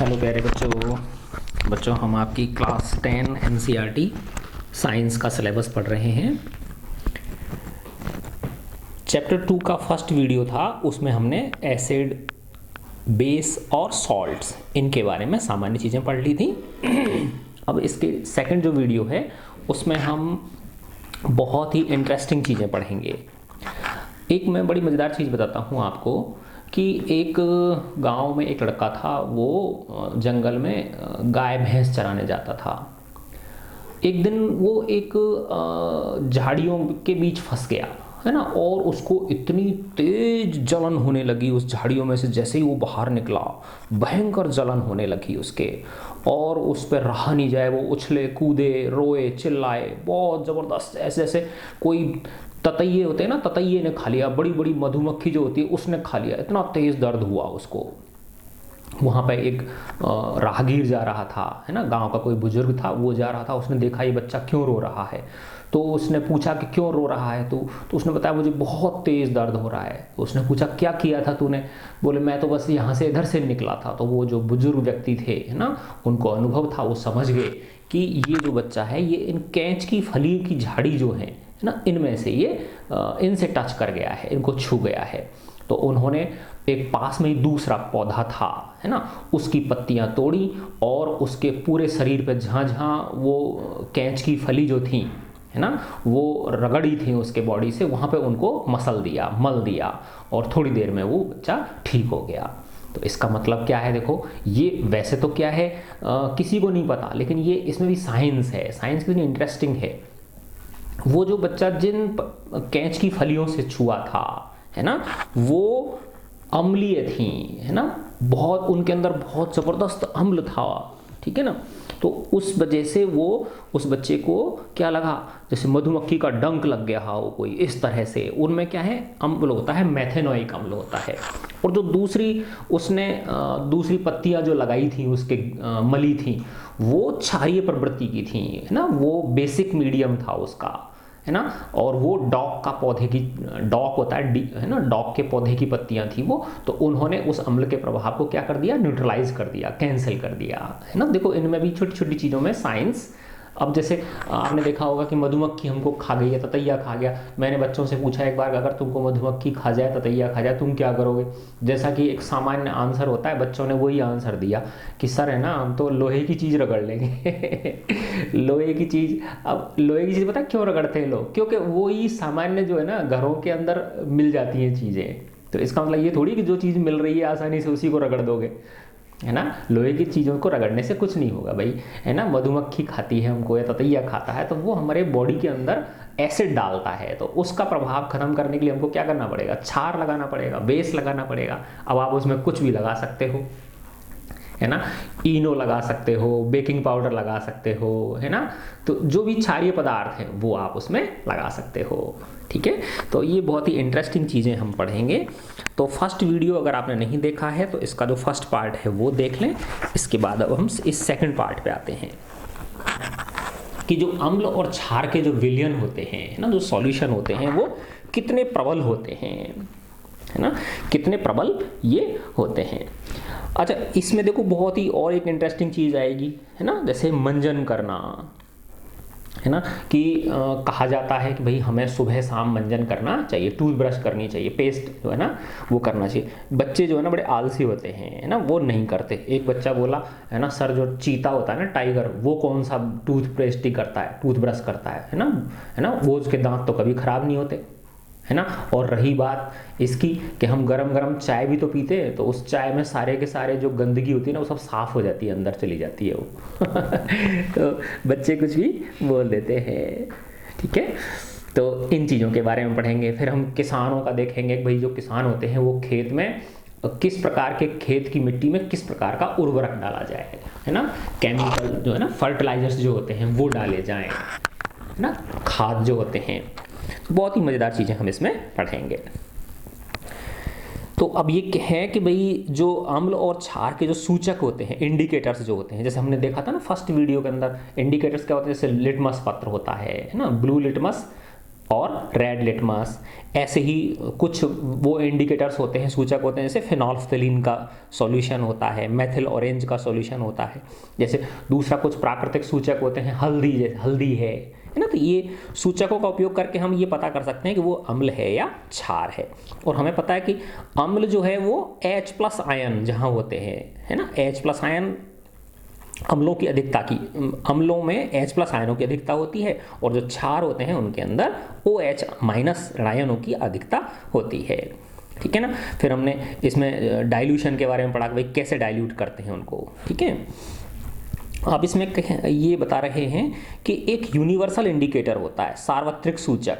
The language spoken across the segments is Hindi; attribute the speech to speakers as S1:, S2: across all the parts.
S1: हेलो प्यारे बच्चों। हम आपकी क्लास 10 एनसीईआरटी साइंस का सिलेबस पढ़ रहे हैं। चैप्टर 2 का फर्स्ट वीडियो था, उसमें हमने एसिड, बेस और सॉल्ट्स इनके बारे में सामान्य चीज़ें पढ़ ली थी। अब इसके सेकंड जो वीडियो है उसमें हम बहुत ही इंटरेस्टिंग चीज़ें पढ़ेंगे। एक मैं बड़ी मज़ेदार चीज़ बताता हूँ आपको कि एक गांव में एक लड़का था, वो जंगल में गाय भैंस चराने जाता था। एक दिन वो एक झाड़ियों के बीच फंस गया, है ना, और उसको इतनी तेज जलन होने लगी उस झाड़ियों में से। जैसे ही वो बाहर निकला, भयंकर जलन होने लगी उसके, और उस पर रहा नहीं जाए। वो उछले कूदे, रोए, चिल्लाए, बहुत ज़बरदस्त, ऐसे जैसे कोई ततैये होते हैं ना, ततैये ने खा लिया, बड़ी बड़ी मधुमक्खी जो होती है उसने खा लिया। इतना तेज़ दर्द हुआ उसको। वहाँ पे एक राहगीर जा रहा था, है ना, गांव का कोई बुजुर्ग था, वो जा रहा था। उसने देखा ये बच्चा क्यों रो रहा है, तो उसने पूछा कि क्यों रो रहा है तो उसने बताया मुझे बहुत तेज़ दर्द हो रहा है। तो उसने पूछा क्या किया था तूने? बोले मैं तो बस यहाँ से इधर से निकला था। तो वो जो बुजुर्ग व्यक्ति थे, है ना, उनको अनुभव था, वो समझ गए कि ये जो बच्चा है ये इन कैंच की फली की झाड़ी जो है ना, इनमें से ये इनसे टच कर गया है, इनको छू गया है। तो उन्होंने एक पास में ही दूसरा पौधा था, है ना, उसकी पत्तियां तोड़ी और उसके पूरे शरीर पे जहाँ जहाँ वो कैंच की फली जो थी, है ना, वो रगड़ी थी उसके बॉडी से, वहाँ पे उनको मल दिया, और थोड़ी देर में वो बच्चा ठीक हो गया। तो इसका मतलब क्या है? देखो, ये वैसे तो क्या है किसी को नहीं पता, लेकिन ये इसमें भी साइंस है। साइंस कितनी इंटरेस्टिंग है। वो जो बच्चा जिन कैंच की फलियों से छुआ था, है ना, वो अम्लीय थी, है ना, बहुत उनके अंदर बहुत ज़बरदस्त अम्ल था, ठीक है ना। तो उस वजह से वो उस बच्चे को क्या लगा, जैसे मधुमक्खी का डंक लग गया हो कोई, इस तरह से। उनमें क्या है, अम्ल होता है, मेथेनोइक अम्ल होता है। और जो उसने दूसरी पत्तियां जो लगाई थी उसके मली थी, वो क्षारीय प्रवृत्ति की थी, है ना, वो बेसिक मीडियम था उसका, है ना। और वो डॉक होता है ना, डॉक के पौधे की पत्तियां थी वो। तो उन्होंने उस अम्ल के प्रभाव को क्या कर दिया, न्यूट्रलाइज कर दिया, कैंसिल कर दिया, है ना। देखो, इनमें भी छोटी छोटी चीज़ों में साइंस। अब जैसे आपने देखा होगा कि मधुमक्खी हमको खा गई है, ततैया खा गया। मैंने बच्चों से पूछा एक बार, अगर तुमको मधुमक्खी खा जाए, ततैया खा जाए, तुम क्या करोगे? जैसा कि एक सामान्य आंसर होता है, बच्चों ने वही आंसर दिया कि सर, है ना, हम तो लोहे की चीज़ रगड़ लेंगे। लोहे की चीज़। अब लोहे की चीज़ पता क्यों रगड़ते हैं लोग? क्योंकि वही सामान्य जो है ना, घरों के अंदर मिल जाती हैं चीज़ें। तो इसका मतलब ये थोड़ी कि जो चीज़ मिल रही है आसानी से उसी को रगड़ दोगे, है ना। लोहे की चीज़ों को रगड़ने से कुछ नहीं होगा भाई, है ना। मधुमक्खी खाती है हमको, या ततैया खाता है, तो वो हमारे बॉडी के अंदर एसिड डालता है। तो उसका प्रभाव खत्म करने के लिए हमको क्या करना पड़ेगा? क्षार लगाना पड़ेगा, बेस लगाना पड़ेगा। अब आप उसमें कुछ भी लगा सकते हो, है ना, इनो लगा सकते हो, बेकिंग पाउडर लगा सकते हो, है ना। तो जो भी क्षारीय पदार्थ है वो आप उसमें लगा सकते हो, ठीक है। तो ये बहुत ही इंटरेस्टिंग चीज़ें हम पढ़ेंगे। तो फर्स्ट वीडियो अगर आपने नहीं देखा है तो इसका जो फर्स्ट पार्ट है वो देख लें। इसके बाद अब हम इस सेकंड पार्ट पे आते हैं कि जो अम्ल और क्षार के जो विलयन होते हैं, है ना, जो सॉल्यूशन होते हैं, वो कितने प्रबल होते हैं, है ना, कितने प्रबल ये होते हैं। अच्छा, इसमें देखो बहुत ही और एक इंटरेस्टिंग चीज़ आएगी, है ना, जैसे मंजन करना, है ना, कि कहा जाता है कि भाई हमें सुबह शाम मंजन करना चाहिए, टूथब्रश करनी चाहिए, पेस्ट जो है ना वो करना चाहिए। बच्चे जो है ना बड़े आलसी होते हैं, है ना, वो नहीं करते। एक बच्चा बोला, है ना, सर जो चीता होता है ना, टाइगर, वो कौन सा टूथपेस्ट ही करता है, टूथब्रश करता है ना, वो उसके दांत तो कभी खराब नहीं होते, है ना। और रही बात इसकी कि हम गरम गरम चाय भी तो पीते हैं, तो उस चाय में सारे के सारे जो गंदगी होती है ना, वो सब साफ हो जाती है, अंदर चली जाती है वो। तो बच्चे कुछ भी बोल देते हैं, ठीक है। तो इन चीज़ों के बारे में पढ़ेंगे। फिर हम किसानों का देखेंगे कि भाई जो किसान होते हैं वो खेत में किस प्रकार के, खेत की मिट्टी में किस प्रकार का उर्वरक डाला जाए, है ना, केमिकल जो है ना, फर्टिलाइजर्स जो होते हैं वो डाले जाएं, है ना, खाद जो होते हैं। बहुत ही मज़ेदार चीज़ें हम इसमें पढ़ेंगे। तो अब ये है कि भाई जो अम्ल और क्षार के जो सूचक होते हैं, इंडिकेटर्स जो होते हैं, जैसे हमने देखा था ना फर्स्ट वीडियो के अंदर, इंडिकेटर्स क्या होते हैं? जैसे लिटमस पत्र होता है ना, ब्लू लिटमस और रेड लिटमस, ऐसे ही कुछ वो इंडिकेटर्स होते हैं, सूचक होते हैं, जैसे फिनोल्फ्थलीन का सॉल्यूशन होता है, मेथिल ऑरेंज का सॉल्यूशन होता है। जैसे दूसरा कुछ प्राकृतिक सूचक होते हैं, हल्दी, जैसे हल्दी है ना। तो ये सूचकों का उपयोग करके हम ये पता कर सकते हैं कि वो अम्ल है या क्षार है। और हमें पता है कि अम्ल जो है वो H+ आयन जहाँ होते हैं, है ना, H+ आयन अम्लों की अधिकता की, अम्लों में H+ आयनों की अधिकता होती है, और जो क्षार होते हैं उनके अंदर OH- आयनों की अधिकता होती है। ठीक है ना। फिर हमने इसमें डाइल्यूशन के बारे में पढ़ा कि भाई कैसे डाइल्यूट करते हैं उनको। ठीक है। अब इसमें ये बता रहे हैं कि एक यूनिवर्सल इंडिकेटर होता है, सार्वत्रिक सूचक,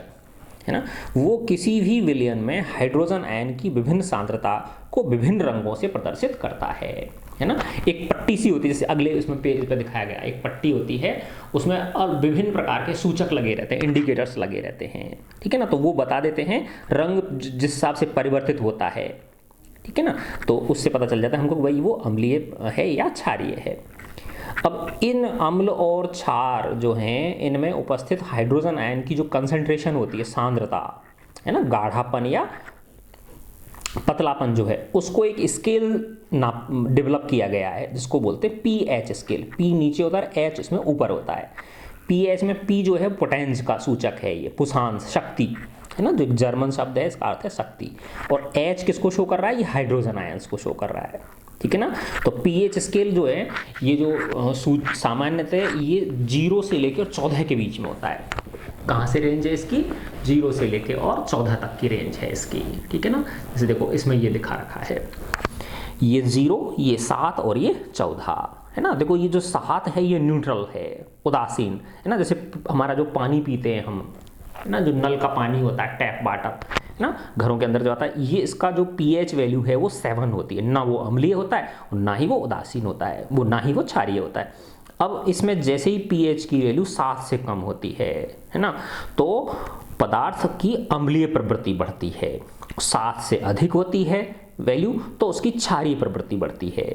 S1: है ना, वो किसी भी विलयन में हाइड्रोजन आयन की विभिन्न सांद्रता को विभिन्न रंगों से प्रदर्शित करता है ना। एक पट्टी सी होती है, जैसे अगले इसमें पेज पर दिखाया गया, एक पट्टी होती है, उसमें और विभिन्न प्रकार के सूचक लगे रहते हैं, इंडिकेटर्स लगे रहते हैं। ठीक है ना। तो वो बता देते हैं रंग जिस हिसाब से परिवर्तित होता है। ठीक है ना। तो उससे पता चल जाता है हमको भाई वो अम्लीय है या क्षारीय है। अब इन अम्ल और क्षार जो हैं, इनमें उपस्थित हाइड्रोजन आयन की जो कंसंट्रेशन होती है, सांद्रता, है ना, गाढ़ापन या पतलापन जो है, उसको एक स्केल नाप डेवलप किया गया है जिसको बोलते हैं pH स्केल। P नीचे होता है, H इसमें ऊपर होता है। pH में P जो है पोटेंस का सूचक है, ये पुषांश, शक्ति, है ना, जो जर्मन शब्द है इसका अर्थ है शक्ति। और H किसको शो कर रहा है, ये हाइड्रोजन आयंस को शो कर रहा है। ठीक है ना। तो pH स्केल जो है, ये जो सामान्यतः ये 0 से लेकर 14 के बीच में होता है। कहाँ से रेंज है इसकी, 0 से लेकर और 14 तक की रेंज है इसकी। ठीक है ना। जैसे देखो इसमें ये दिखा रखा है, ये 0, ये 7 और ये 14, है ना। देखो ये जो 7 है ये न्यूट्रल है, उदासीन, है ना। जैसे हमारा जो पानी पीते हैं हम, है ना, जो नल का पानी होता है, टैप वाटर, है ना, घरों के अंदर जो आता है, ये इसका जो pH वैल्यू है वो 7 होती है। ना वो अम्लीय होता है और ना ही वो उदासीन होता है, वो ना ही वो क्षारीय होता है। अब इसमें जैसे ही pH की वैल्यू 7 से कम होती है ना, तो पदार्थ की अम्लीय प्रवृत्ति बढ़ती है। 7 से अधिक होती है वैल्यू तो उसकी क्षारीय प्रवृत्ति बढ़ती है।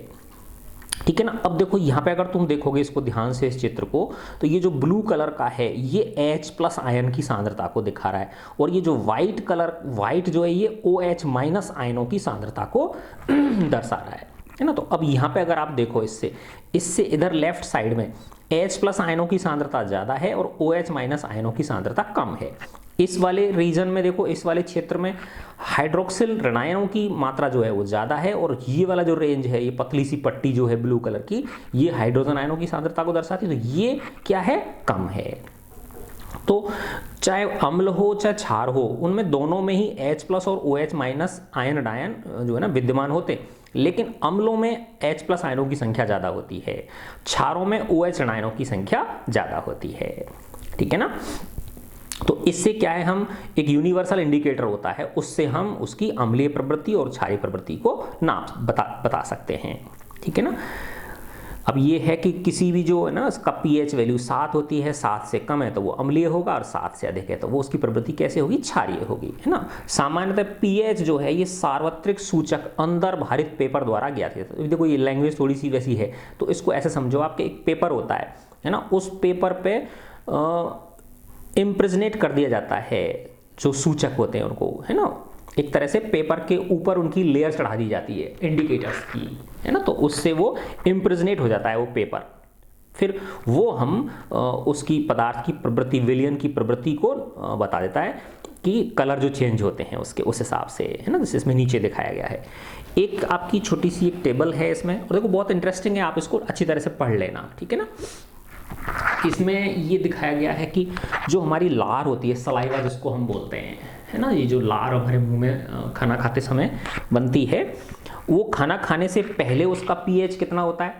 S1: ठीक है ना। अब देखो यहाँ पे अगर तुम देखोगे इसको ध्यान से, इस चित्र को, तो ये जो ब्लू कलर का है ये H+ आयन की सांद्रता को दिखा रहा है, और ये जो व्हाइट कलर, व्हाइट जो है ये OH- आयनों की सांद्रता को दर्शा रहा है ना। तो अब यहाँ पे अगर आप देखो, इससे इधर लेफ्ट साइड में H+ आयनों की सांद्रता ज़्यादा है और OH- आयनों की सांद्रता कम है। इस वाले रीजन में देखो, इस वाले क्षेत्र में हाइड्रोक्सिल ऋणायनों की मात्रा जो है वो ज़्यादा है, और ये वाला जो रेंज है, ये पतली सी पट्टी जो है ब्लू कलर की, ये हाइड्रोजन आयनों की सांद्रता को दर्शाती है। तो ये क्या है, कम है। तो चाहे अम्ल हो चाहे क्षार हो, उनमें दोनों में ही H+ और OH- आयन जो है ना विद्यमान होते, लेकिन अम्लों में H+ आयनों की संख्या ज़्यादा होती है, क्षारों में OH ऋणायनों की संख्या ज़्यादा होती है। ठीक है ना। तो इससे क्या है, हम एक यूनिवर्सल इंडिकेटर होता है, उससे हम उसकी अम्लीय प्रवृत्ति और क्षारीय प्रवृत्ति को बता सकते हैं। ठीक है ना। अब ये है कि किसी भी जो है ना इसका pH वैल्यू 7 होती है, 7 से कम है तो वो अम्लीय होगा, और 7 से अधिक है तो वो उसकी प्रवृत्ति कैसे होगी, क्षारीय होगी, है ना। सामान्यतः pH जो है ये सार्वत्रिक सूचक अंदर भारित पेपर द्वारा ज्ञात है। तो देखो ये लैंग्वेज थोड़ी सी वैसी है, तो इसको ऐसे समझो, आपके एक पेपर होता है ना, उस पेपर पे इम्प्रेजनेट कर दिया जाता है जो सूचक होते हैं उनको, है ना, एक तरह से पेपर के ऊपर उनकी लेयर चढ़ा दी जाती है इंडिकेटर्स की, है ना। तो उससे वो इम्प्रेजनेट हो जाता है वो पेपर, फिर वो हम उसकी पदार्थ की प्रवृत्ति, विलयन की प्रवृत्ति को बता देता है कि कलर जो चेंज होते हैं उसके उस हिसाब से, है ना, जैसे इसमें नीचे दिखाया गया है। एक आपकी छोटी सी एक टेबल है इसमें, और देखो बहुत इंटरेस्टिंग है, आप इसको अच्छी तरह से पढ़ लेना। ठीक है ना। इसमें ये दिखाया गया है कि जो हमारी लार होती है, सलाइवा जिसको हम बोलते हैं, है ना, ये जो लार हमारे मुंह में खाना खाते समय बनती है, वो खाना खाने से पहले उसका pH कितना होता है,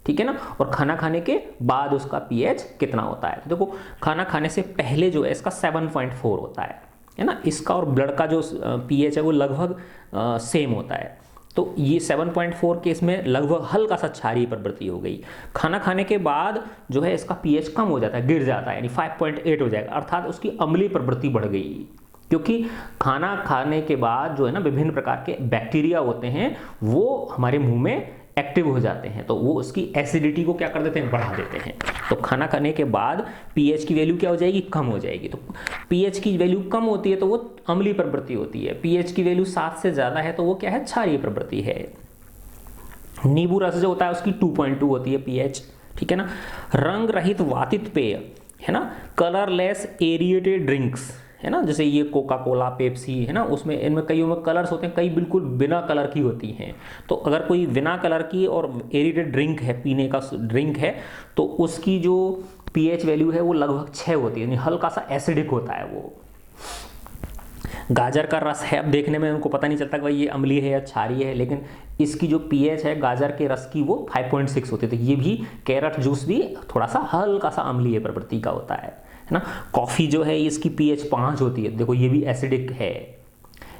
S1: ठीक है ना, और खाना खाने के बाद उसका pH कितना होता है। देखो खाना खाने से पहले जो है इसका 7.4 होता है ना, इसका और ब्लड का जो pH है वो लगभग सेम होता है। तो ये 7.4 के इसमें लगभग हल्का सा क्षारीय प्रवृत्ति हो गई। खाना खाने के बाद जो है इसका pH कम हो जाता है, गिर जाता है, यानी 5.8 हो जाएगा, अर्थात उसकी अम्लीय प्रवृत्ति बढ़ गई, क्योंकि खाना खाने के बाद जो है ना विभिन्न प्रकार के बैक्टीरिया होते हैं वो हमारे मुंह में एक्टिव हो जाते हैं, तो वो उसकी एसिडिटी को क्या कर देते हैं, बढ़ा देते हैं। तो खाना खाने के बाद पीएच की वैल्यू क्या हो जाएगी, कम हो जाएगी। तो पीएच की वैल्यू कम होती है तो वो अम्लीय प्रवृत्ति होती है, पीएच की वैल्यू 7 से ज़्यादा है तो वो क्या है, क्षारीय प्रवृत्ति है। नींबू रस जो होता है उसकी 2.2 होती है पीएच, ठीक है ना। रंग रहित वातित पेय है ना, कलरलेस एरिएटेड ड्रिंक्स है ना, जैसे ये कोका कोला, पेप्सी है ना, उसमें इनमें कईयों में कलर्स होते हैं, कई बिल्कुल बिना कलर की होती हैं। तो अगर कोई बिना कलर की और एरिएटेड ड्रिंक है, पीने का ड्रिंक है, तो उसकी जो पीएच वैल्यू है वो लगभग 6 होती है, यानी हल्का सा एसिडिक होता है वो। गाजर का रस है, अब देखने में उनको पता नहीं चलता कि भाई ये अम्लीय है या क्षारीय है, लेकिन इसकी जो पीएच है गाजर के रस की वो 5.6 होती है। तो ये भी, कैरेट जूस भी थोड़ा सा हल्का सा अम्लीय प्रवृत्ति का होता है ना। कॉफ़ी जो है इसकी पीएच 5 होती है, देखो ये भी एसिडिक है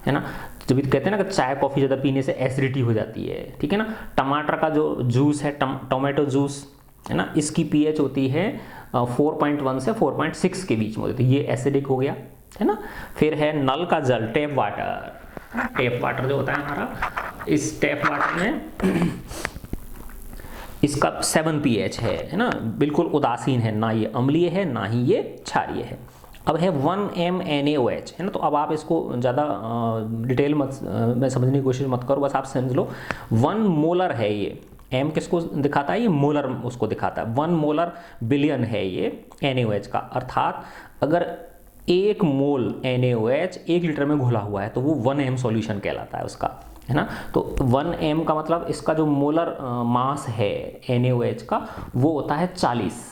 S1: ना। जब कहते हैं ना कि चाय कॉफ़ी ज़्यादा पीने से एसिडिटी हो जाती है, ठीक है ना। टमाटर का जो जूस है, टोमेटो जूस है ना, इसकी पीएच होती है 4.1 से 4.6 के बीच में होती है, तो ये एसिडिक हो गया है ना। फिर है नल का जल, टैप वाटर। टैप वाटर जो होता है हमारा, इस टैप वाटर में इसका 7 पीएच है ना, बिल्कुल उदासीन है, ना ये अम्लीय है ना ही ये क्षारीय है। अब है 1 MnAOH है ना, तो अब आप इसको ज़्यादा डिटेल मत में समझने की कोशिश मत करो, बस आप समझ लो 1 मोलर है ये। एम किसको दिखाता है, ये मोलर उसको दिखाता है। 1 मोलर बिलियन है ये NaOH का, अर्थात अगर 1 मोल NaOH 1 लीटर में घुला हुआ है तो वो 1 M सॉल्यूशन कहलाता है उसका, है ना। तो 1 M का मतलब इसका जो मोलर मास है NaOH का वो होता है 40,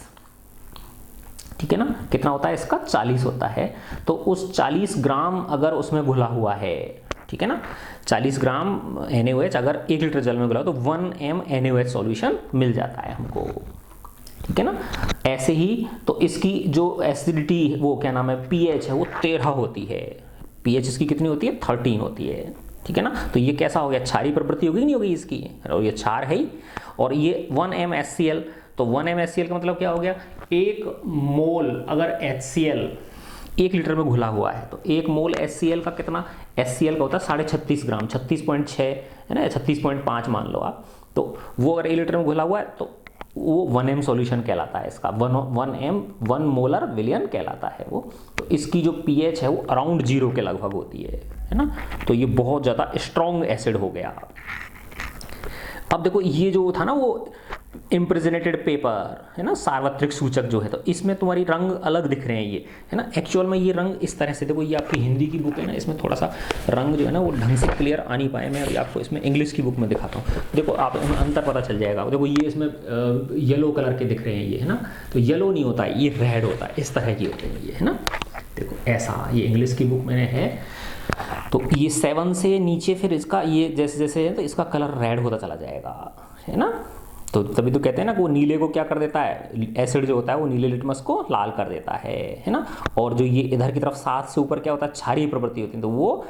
S1: ठीक है ना। कितना होता है इसका, 40 होता है। तो उस 40 ग्राम अगर उसमें घुला हुआ है, ठीक है ना, 40 ग्राम NaOH अगर 1 लीटर जल में घुला तो 1 M NaOH सॉल्यूशन मिल जाता है हमको, ठीक है ना। ऐसे ही तो इसकी जो एसिडिटी, वो क्या नाम है, पीएच है, वो 13 होती है। पीएच इसकी कितनी होती है, 13 होती है, ठीक है ना। तो ये कैसा हो गया, क्षारीय प्रवृत्ति होगी नहीं होगी इसकी, और ये क्षार है ही। और ये 1 MHCl, तो 1 MHCl का मतलब क्या हो गया, 1 मोल अगर HCl 1 लीटर में घुला हुआ है तो 1 मोल HCl का कितना, HCl का होता है 36.5 ग्राम, 36.6 है ना, 36.5 मान लो आप। तो वो अगर 1 लीटर में घुला हुआ है तो वो 1 M सॉल्यूशन कहलाता है इसका, 1 मोलर विलियन कहलाता है वो। तो इसकी जो पीएच है वो अराउंड 0 के लगभग होती है ना। तो ये बहुत ज़्यादा स्ट्रॉन्ग एसिड हो गया। अब देखो ये जो था ना वो इम्प्रेजनेटेड पेपर है ना, सार्वत्रिक सूचक जो है, तो इसमें तुम्हारी रंग अलग दिख रहे हैं ये, है ना। एक्चुअल में ये रंग इस तरह से, देखो ये आपकी हिंदी की बुक है ना, इसमें थोड़ा सा रंग जो है ना वो ढंग से क्लियर आ नहीं पाए। मैं अभी आपको इसमें इंग्लिश की बुक में दिखाता हूँ, देखो आप अंतर पता चल जाएगा। देखो ये इसमें येलो कलर के दिख रहे हैं ये, है ना। तो येलो नहीं होता है, ये रेड होता है, इस तरह की होते हैं ये, है ना। देखो ऐसा, ये इंग्लिश की बुक में है। तो ये 7 से नीचे फिर इसका ये जैसे जैसे है तो इसका कलर रेड होता चला जाएगा, है ना। तो तभी तो कहते हैं ना कि वो नीले को क्या कर देता है, एसिड जो होता है वो नीले लिटमस को लाल कर देता है ना। और जो ये इधर की तरफ 7 से ऊपर क्या होता है, क्षारीय प्रवृत्ति होती है, तो वो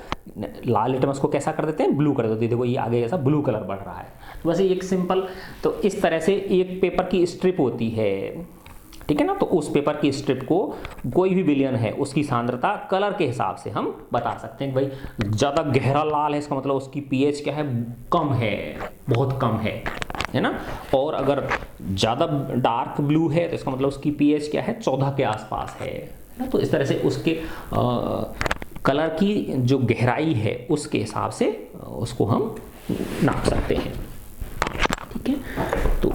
S1: लाल लिटमस को कैसा कर देते हैं, ब्लू कर देते हैं। देखो ये आगे जैसा ब्लू कलर बढ़ रहा है। तो वैसे एक सिंपल, तो इस तरह से एक पेपर की स्ट्रिप होती है, ठीक है ना। तो उस पेपर की स्ट्रिप को कोई भी विलयन है उसकी सांद्रता कलर के हिसाब से हम बता सकते हैं। भाई ज़्यादा गहरा लाल है इसका मतलब उसकी पीएच क्या है, कम है, बहुत कम है ना। और अगर ज़्यादा डार्क ब्लू है तो इसका मतलब उसकी पीएच क्या है, 14 के आसपास है ना। तो इस तरह से उसके कलर की जो गहराई है उसके हिसाब से उसको हम नाप सकते हैं, ठीक है। तो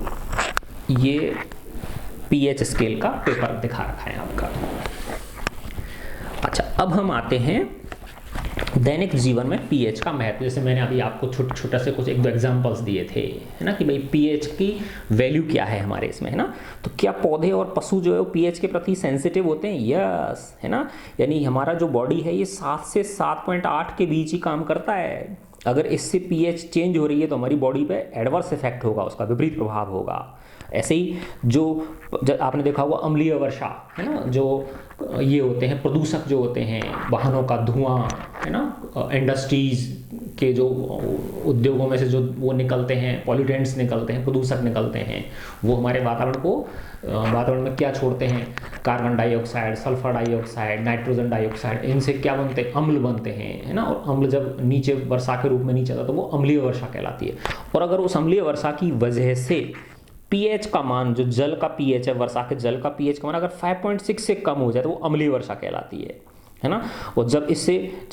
S1: ये पीएच स्केल का पेपर दिखा रखा है आपका। अच्छा, अब हम आते हैं दैनिक जीवन में पीएच का महत्व। जैसे मैंने अभी आपको छोटा से कुछ 1-2 एग्जांपल्स दिए थे, है ना, कि भाई पीएच की वैल्यू क्या है हमारे इसमें, है ना। तो क्या पौधे और पशु जो है वो पीएच के प्रति सेंसिटिव होते हैं, यस, है ना। यानी हमारा जो बॉडी है ये 7 से 7.8 के बीच ही काम करता है। अगर इससे पीएच चेंज हो रही है तो हमारी बॉडी पे एडवर्स इफेक्ट होगा, उसका विपरीत प्रभाव होगा। ऐसे ही जो आपने देखा हुआ अम्लीय वर्षा, है ना, जो ये होते हैं प्रदूषक जो होते हैं, वाहनों का धुआं, है ना, इंडस्ट्रीज के जो उद्योगों में से जो वो निकलते हैं, पॉल्यूटेंट्स निकलते हैं, प्रदूषक निकलते हैं, वो हमारे वातावरण में क्या छोड़ते हैं, carbon dioxide, sulphur dioxide, nitrogen dioxide, इनसे क्या बनते हैं, अम्ल बनते हैं, है ना। और अम्ल जब नीचे वर्षा के रूप में नीचे आता है तो वो अम्लीय वर्षा कहलाती है। और अगर उस अम्लीय वर्षा की वजह से पीएच का मान, जो जल का पीएच है, वर्षा के जल का पीएच का मान अगर 5.6 से कम हो जाए तो वो अम्लीय वर्षा कहलाती है ना। और जब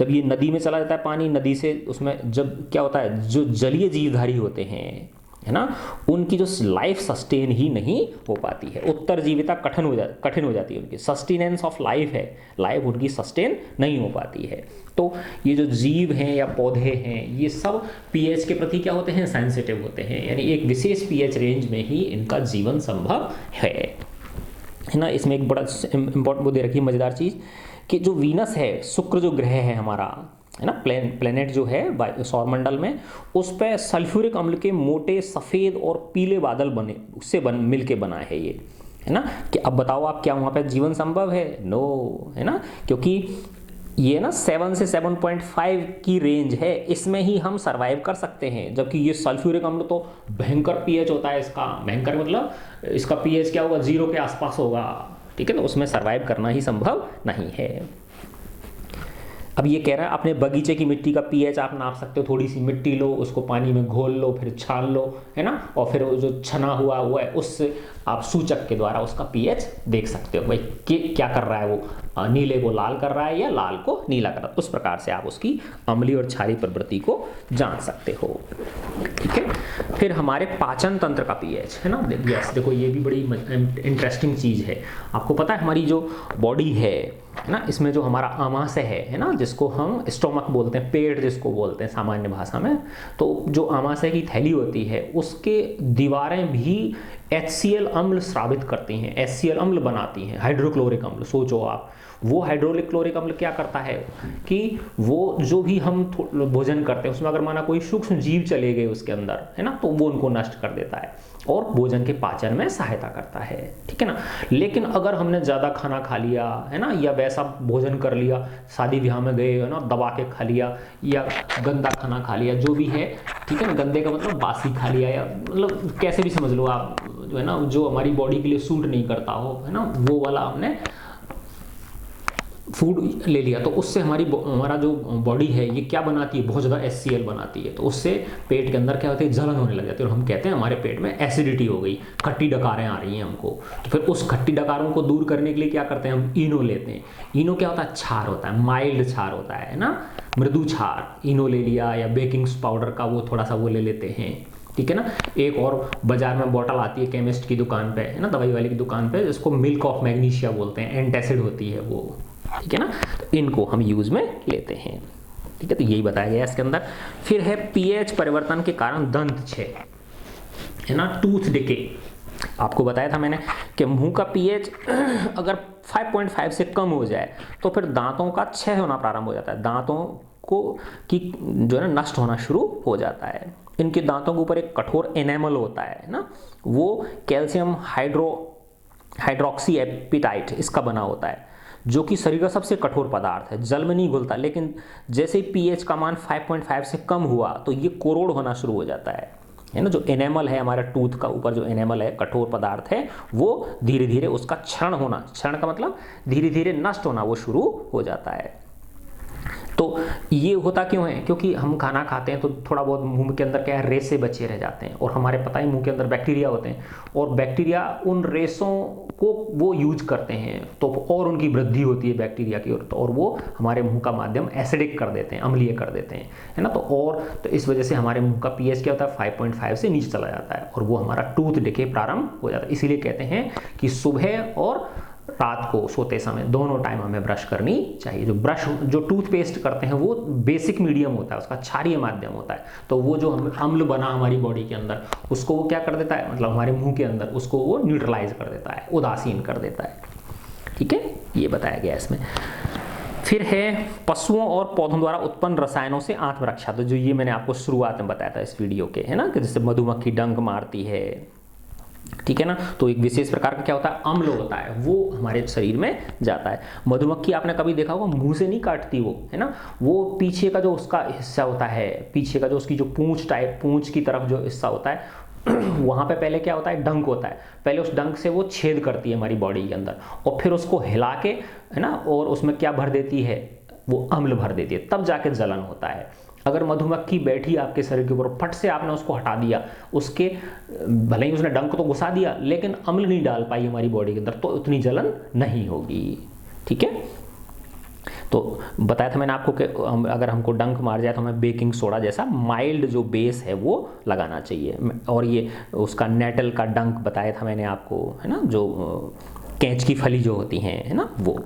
S1: ये नदी में चला जाता है पानी, नदी से उसमें जब क्या होता है, जो जलीय जीवधारी होते हैं, है ना, उनकी जो लाइफ सस्टेन ही नहीं हो पाती है, उत्तरजीविता कठिन हो जाती है, उनकी सस्टेनेंस ऑफ लाइफ है, लाइफ उनकी सस्टेन नहीं हो पाती है। तो ये जो जीव हैं या पौधे हैं, ये सब पीएच के प्रति क्या होते हैं, सेंसिटिव होते हैं, यानी एक विशेष पीएच रेंज में ही इनका जीवन संभव है ना। इसमें एक बड़ा इंपॉर्टेंट वो दे रखी है मज़ेदार चीज़ कि जो वीनस है, शुक्र जो ग्रह है हमारा, है ना, प्लेनेट जो है सौरमंडल में, उस पर सल्फ्यूरिक अम्ल के मोटे सफ़ेद और पीले बादल बने, उससे मिल के बना है ये, है ना। कि अब बताओ आप, क्या वहाँ पे जीवन संभव है? नो, है ना, क्योंकि ये ना 7 से 7.5 की रेंज है, इसमें ही हम सरवाइव कर सकते हैं। जबकि ये सल्फ्यूरिक अम्ल तो भयंकर पीएच होता है इसका, भयंकर मतलब इसका पीएच क्या होगा, 0 के आसपास होगा, ठीक है। तो उसमें सरवाइव करना ही संभव नहीं है। अब ये कह रहा है अपने बगीचे की मिट्टी का पीएच आप नाप सकते हो, थोड़ी सी मिट्टी लो, उसको पानी में घोल लो, फिर छान लो, है ना, और फिर जो छना हुआ है उससे आप सूचक के द्वारा उसका पीएच देख सकते हो, भाई क्या कर रहा है वो, नीले को लाल कर रहा है या लाल को नीला कर रहा है। उस प्रकार से आप उसकी अम्लीय और क्षारीय प्रवृत्ति को जान सकते हो, ठीक है। फिर हमारे पाचन तंत्र का पीएच, है ना, देखो ये भी बड़ी इंटरेस्टिंग चीज़ है। आपको पता है हमारी जो बॉडी है ना, इसमें जो हमारा आमाशय है ना, जिसको हम स्टोमक बोलते हैं, पेट जिसको बोलते हैं सामान्य भाषा में, तो जो आमाशय की थैली होती है उसके दीवारें भी HCl अम्ल स्रावित करती हैं, HCl अम्ल बनाती हैं, हाइड्रोक्लोरिक अम्ल। सोचो आप, वो हाइड्रोक्लोरिक अम्ल क्या करता है कि वो जो भी हम भोजन करते हैं उसमें अगर माना कोई सूक्ष्म जीव चले गए उसके अंदर, है ना, तो वो उनको नष्ट कर देता है और भोजन के पाचन में सहायता करता है, ठीक है ना। लेकिन अगर हमने ज़्यादा खाना खा लिया, है ना, या वैसा भोजन कर लिया, शादी ब्याह में गए, है ना, दबा के खा लिया, या गंदा खाना खा लिया, जो भी है, ठीक है ना, गंदे का मतलब बासी खा लिया, या मतलब कैसे भी समझ लो आप, जो है ना, जो हमारी बॉडी के लिए सूट नहीं करता हो, है ना, वो वाला हमने फूड ले लिया, तो उससे हमारा जो बॉडी है ये क्या बनाती है, बहुत ज़्यादा HCl बनाती है। तो उससे पेट के अंदर क्या होती है, जलन होने लग जाती है, और हम कहते हैं हमारे पेट में एसिडिटी हो गई, खट्टी डकारें आ रही हैं हमको। तो फिर उस खट्टी डकारों को दूर करने के लिए क्या करते हैं, हम इनो लेते हैं। इनो क्या होता है, क्षार होता है, माइल्ड क्षार होता है ना, मृदु क्षार। इनो ले लिया, या बेकिंग पाउडर का वो थोड़ा सा वो ले लेते हैं, ठीक है ना। एक और बाजार में बोतल आती है केमिस्ट की दुकान पे, है ना, दवाई वाले की दुकान पे, जिसको मिल्क ऑफ मैग्नीशिया बोलते हैं, एंटासिड होती है वो, ठीक है ना। तो इनको हम यूज में लेते हैं, ठीक है। तो यही बताया गया इसके अंदर। फिर है पीएच परिवर्तन के कारण दंत क्षय, है ना, टूथ डिके। आपको बताया था मैंने कि मुंह का पीएच अगर 5.5 से कम हो जाए तो फिर दांतों का क्षय होना प्रारंभ हो जाता है, दांतों को की जो है ना नष्ट होना शुरू हो जाता है। इनके दांतों के ऊपर एक कठोर एनेमल होता है ना, वो कैल्शियम हाइड्रोक्सी एपिटाइट इसका बना होता है, जो कि शरीर का सबसे कठोर पदार्थ है, जल में नहीं घुलता। लेकिन जैसे ही पीएच का मान 5.5 से कम हुआ तो ये कोरोड होना शुरू हो जाता है ना। जो एनेमल है हमारा टूथ का ऊपर, जो एनेमल है, कठोर पदार्थ है, वो धीरे धीरे उसका क्षरण होना, क्षरण का मतलब धीरे धीरे नष्ट होना, वो शुरू हो जाता है। तो ये होता क्यों है, क्योंकि हम खाना खाते हैं तो थोड़ा बहुत मुंह के अंदर क्या है, रेसे बचे रह जाते हैं, और हमारे पता ही मुंह के अंदर बैक्टीरिया होते हैं, और बैक्टीरिया उन रेसों को वो यूज करते हैं, तो और उनकी वृद्धि होती है बैक्टीरिया की, और वो हमारे मुंह का माध्यम एसिडिक कर देते हैं, अम्लीय कर देते हैं, है ना। तो इस वजह से हमारे मुंह का पीएच क्या होता है, 5.5 से नीचे चला जाता है, और वो हमारा टूथ डिके प्रारंभ हो जाता है। इसीलिए कहते हैं कि सुबह और रात को सोते समय दोनों टाइम हमें ब्रश करनी चाहिए। जो टूथपेस्ट करते हैं वो बेसिक मीडियम होता है, उसका क्षारीय माध्यम होता है, तो वो जो हम अम्ल बना हमारी बॉडी के अंदर उसको वो क्या कर देता है, मतलब हमारे मुंह के अंदर उसको वो न्यूट्रलाइज कर देता है, उदासीन कर देता है, ठीक है। ये बताया गया इसमें। फिर है पशुओं और पौधों द्वारा उत्पन्न रसायनों से आत्मरक्षा। तो जो ये मैंने आपको शुरुआत में बताया था इस वीडियो के, है ना, कि जैसे मधुमक्खी डंक मारती है, ठीक है ना। तो एक विशेष प्रकार का क्या होता है, अम्ल होता है, वो हमारे शरीर में जाता है। मधुमक्खी आपने कभी देखा होगा मुंह से नहीं काटती वो, है ना, वो पीछे का जो उसका हिस्सा होता है, पीछे का जो उसकी जो पूंछ की तरफ जो हिस्सा होता है वहाँ पे पहले क्या होता है, डंक होता है, पहले उस डंक से वो छेद करती है हमारी बॉडी के अंदर, और फिर उसको हिला के, है ना, और उसमें क्या भर देती है, वो अम्ल भर देती है, तब जाके जलन होता है। अगर मधुमक्खी बैठी आपके शरीर के ऊपर, फट से आपने उसको हटा दिया, उसके भले ही उसने डंक तो घुसा दिया लेकिन अम्ल नहीं डाल पाई हमारी बॉडी के अंदर, तो उतनी जलन नहीं होगी। ठीक है, तो बताया था मैंने आपको कि अगर हमको डंक मार जाए तो हमें बेकिंग सोडा जैसा माइल्ड जो बेस है वो लगाना चाहिए। और ये उसका नेटल का डंक बताया था मैंने आपको, है ना, जो कैंच की फली जो होती हैं, है ना, वो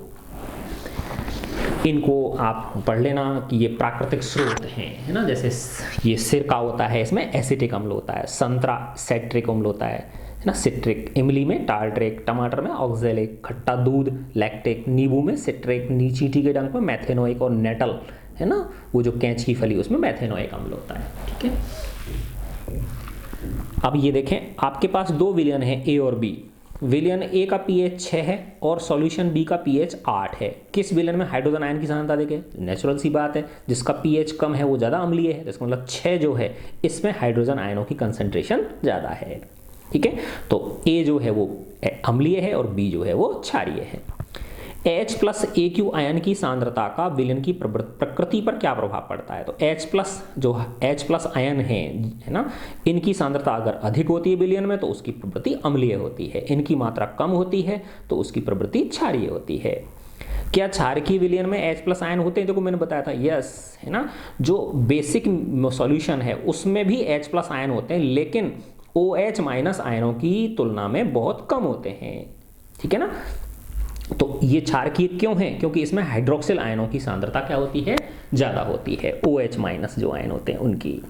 S1: इनको आप पढ़ लेना कि ये प्राकृतिक स्रोत हैं, है ना। जैसे ये सिरका होता है, इसमें एसिटिक अम्ल होता है, संतरा सेट्रिक अम्ल होता है ना, सिट्रिक, इमली में टार्ट्रिक, टमाटर में ऑक्जेलिक, खट्टा दूध लैक्टिक, नींबू में सिट्रिक, चींटी के डंक में मैथेनोइक, और नेटल, है ना, वो जो कैंच की फली उसमें मैथेनोइक अम्ल होता है। ठीक है, अब ये देखें आपके पास दो विलयन है ए और बी। विलयन ए का pH 6 है और सॉल्यूशन बी का pH 8 है। किस विलयन में हाइड्रोजन आयन की सांद्रता देखें, नेचुरल सी बात है, जिसका pH कम है वो ज़्यादा अम्लीय है, इसका मतलब 6 जो है इसमें हाइड्रोजन आयनों की कंसंट्रेशन ज़्यादा है। ठीक है, तो ए जो है वो अम्लीय है और बी जो है वो क्षारीय है। H प्लस AQ आयन की सांद्रता का विलयन की प्रकृति पर क्या प्रभाव पड़ता है, तो H प्लस आयन है ना, इनकी सांद्रता अगर अधिक होती है विलयन में तो उसकी प्रवृत्ति अम्लीय होती है, इनकी मात्रा कम होती है तो उसकी प्रवृत्ति क्षारीय होती है। क्या क्षारकीय विलयन में H प्लस आयन होते हैं, देखो मैंने बताया था, यस, है ना, जो बेसिक सॉल्यूशन है उसमें भी H प्लस आयन होते हैं, लेकिन OH माइनस आयनों की तुलना में बहुत कम होते हैं। ठीक है ना, तो ये क्षारकीय क्यों है, क्योंकि इसमें हाइड्रोक्सिल आयनों की सांद्रता क्या होती है, ज्यादा होती है, OH माइनस जो आयन होते हैं उनकी।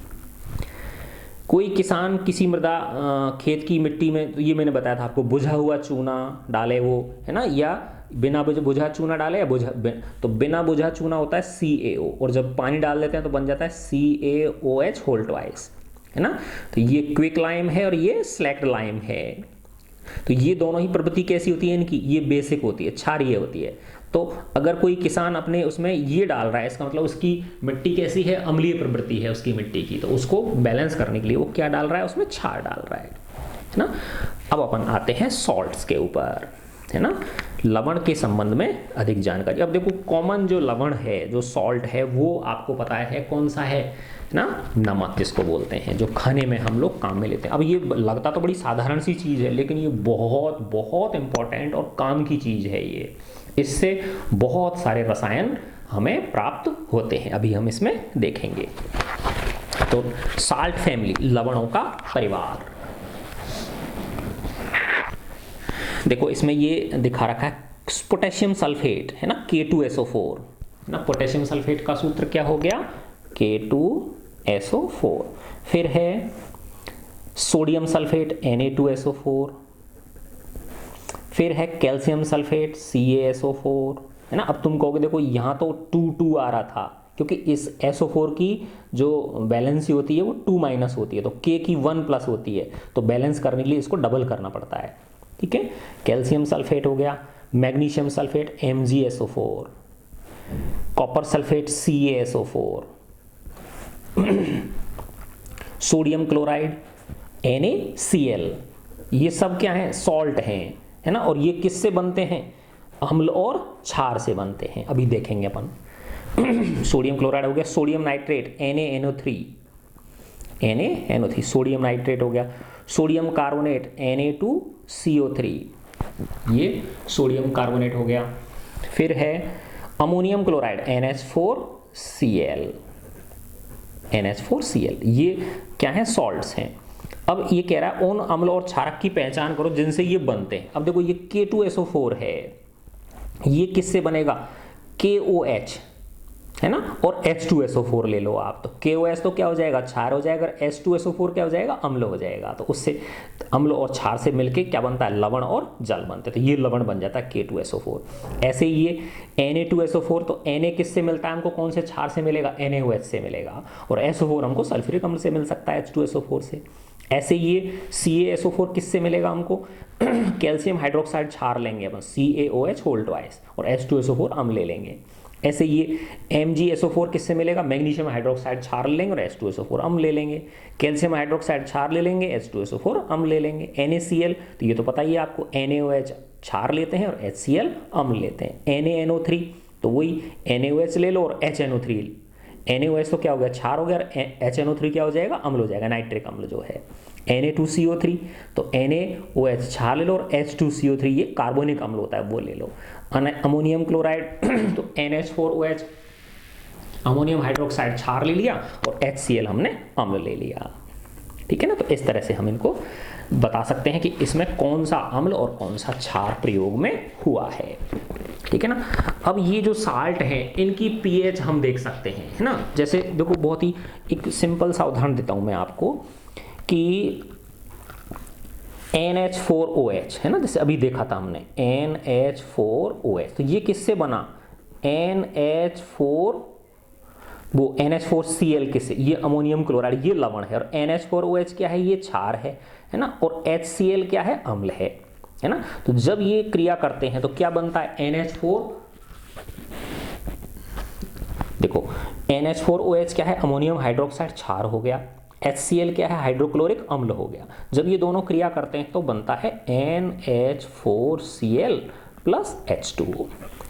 S1: कोई किसान किसी मृदा खेत की मिट्टी में, तो ये मैंने बताया था आपको, बुझा हुआ चूना डाले वो, है ना, या बिना बुझा चूना डाले, या तो बिना बुझा चूना होता है CaO, और जब पानी डाल देते हैं तो बन जाता है CaOH होल ट्वाइस, है ना। तो ये क्विक लाइम है और ये स्लैक्ड लाइम है। तो ये दोनों ही प्रवृत्ति कैसी होती है इनकी, ये बेसिक होती है, क्षारीय होती है। तो अगर कोई किसान अपने उसमें ये डाल रहा है, इसका मतलब उसकी मिट्टी कैसी है, अम्लीय प्रवृत्ति है उसकी मिट्टी की, तो उसको बैलेंस करने के लिए वो क्या डाल रहा है, उसमें क्षार डाल रहा है ना। अब अपन आते हैं सॉल्ट्स के ऊपर, है ना, लवण के संबंध में अधिक जानकारी। अब देखो कॉमन जो लवण है, जो सॉल्ट है, वो आपको पता है कौन सा है ना, नमक जिसको बोलते हैं, जो खाने में हम लोग काम में लेते हैं। अब ये लगता तो बड़ी साधारण सी चीज़ है, लेकिन ये बहुत बहुत इंपॉर्टेंट और काम की चीज़ है ये, इससे बहुत सारे रसायन हमें प्राप्त होते हैं, अभी हम इसमें देखेंगे। तो साल्ट फैमिली, लवणों का परिवार, देखो इसमें ये दिखा रखा है पोटेशियम सल्फेट, है ना, K2SO4, है ना। पोटेशियम सल्फेट का सूत्र क्या हो गया, K2SO4। फिर है सोडियम सल्फेट Na2SO4, फिर है कैल्शियम सल्फेट CaSO4, है ना। अब तुम कहोगे देखो यहाँ तो 2 आ रहा था, क्योंकि इस SO4 की जो बैलेंसी होती है वो 2- होती है, तो K की 1+ होती है, तो बैलेंस करने के लिए इसको डबल करना पड़ता है। ठीक है, कैल्शियम सल्फेट हो गया, magnesium sulphate MgSO4, copper sulphate CaSO4, sodium chloride NaCl, ये सब क्या है, सॉल्ट हैं, है ना। और ये किससे बनते हैं, अम्ल और क्षार से बनते हैं, अभी देखेंगे अपन। सोडियम क्लोराइड हो गया, sodium nitrate NaNO3, sodium nitrate हो गया, सोडियम कार्बोनेट Na2CO3, ये सोडियम कार्बोनेट हो गया। फिर है अमोनियम क्लोराइड NH4Cl, ये क्या है, सॉल्ट्स हैं। अब ये कह रहा है उन अम्ल और क्षारक की पहचान करो जिनसे ये बनते हैं। अब देखो ये K2SO4 है, ये किससे बनेगा, KOH, है ना, और H2SO4 ले लो आप, तो KOH तो क्या हो जाएगा, क्षार हो जाएगा, H2SO4 क्या हो जाएगा, अम्ल हो जाएगा। तो उससे अम्ल और क्षार से मिलके क्या बनता है, लवण और जल बनते हैं, तो ये लवण बन जाता है K2SO4। ऐसे ही ये Na2SO4, तो Na किससे मिलता है हमको, कौन से क्षार से मिलेगा, NaOH से मिलेगा, और SO4 हमको सल्फ्यूरिक अम्ल से मिल सकता है H2SO4 से। ऐसे ये CaSO4 किससे मिलेगा हमको? कैल्शियम हाइड्रोक्साइड क्षार लेंगे अपन, CaOH होल ट्वाइस, और H2SO4 अम्ल ले लेंगे। ऐसे ये MgSO4 किससे मिलेगा? मैग्नीशियम हाइड्रोक्साइड क्षार लेंगे और H2SO4 अम्ल ले लेंगे। कैल्शियम हाइड्रोक्साइड क्षार ले लेंगे, H2SO4 अम्ल ले लेंगे। NaCl तो ये तो पता ही है आपको, NaOH क्षार लेते हैं और HCl अम्ल लेते हैं। NaNO3 तो वही NaOH ले लो और HNO3, NaOH तो क्या हो गया? क्षार हो गया, और HNO3 क्या हो जाएगा? अम्ल हो जाएगा, नाइट्रिक अम्ल जो है। Na2CO3 तो NaOH क्षार ले लो और H2CO3 ये कार्बोनिक अम्ल होता है, वो ले लो। अमोनियम क्लोराइड तो NH4OH अमोनियम हाइड्रोक्साइड क्षार ले लिया और HCl हमने अम्ल ले लिया। ठीक है ना? तो इस तरह से हम इनको बता सकते हैं कि इसमें कौन सा अम्ल और कौन सा क्षार प्रयोग में हुआ है। ठीक है ना? अब ये जो साल्ट है इनकी pH हम देख सकते हैं, है ना? जैसे देखो, बहुत ही एक सिंपल सा उदाहरण देता हूं मैं आपको कि NH4OH है ना, जैसे अभी देखा था हमने NH4OH, तो ये किससे बना? वो NH4Cl किससे? ये अमोनियम क्लोराइड, ये लवण है, और NH4OH क्या है? ये क्षार है ना? और HCl क्या है? अम्ल है ना? तो जब ये क्रिया करते हैं तो क्या बनता है? NH4, देखो NH4OH क्या है? अमोनियम हाइड्रोक्साइड क्षार हो गया। HCl क्या है? हाइड्रोक्लोरिक अम्ल हो गया। जब ये दोनों क्रिया करते हैं तो बनता है NH4Cl प्लस H2O,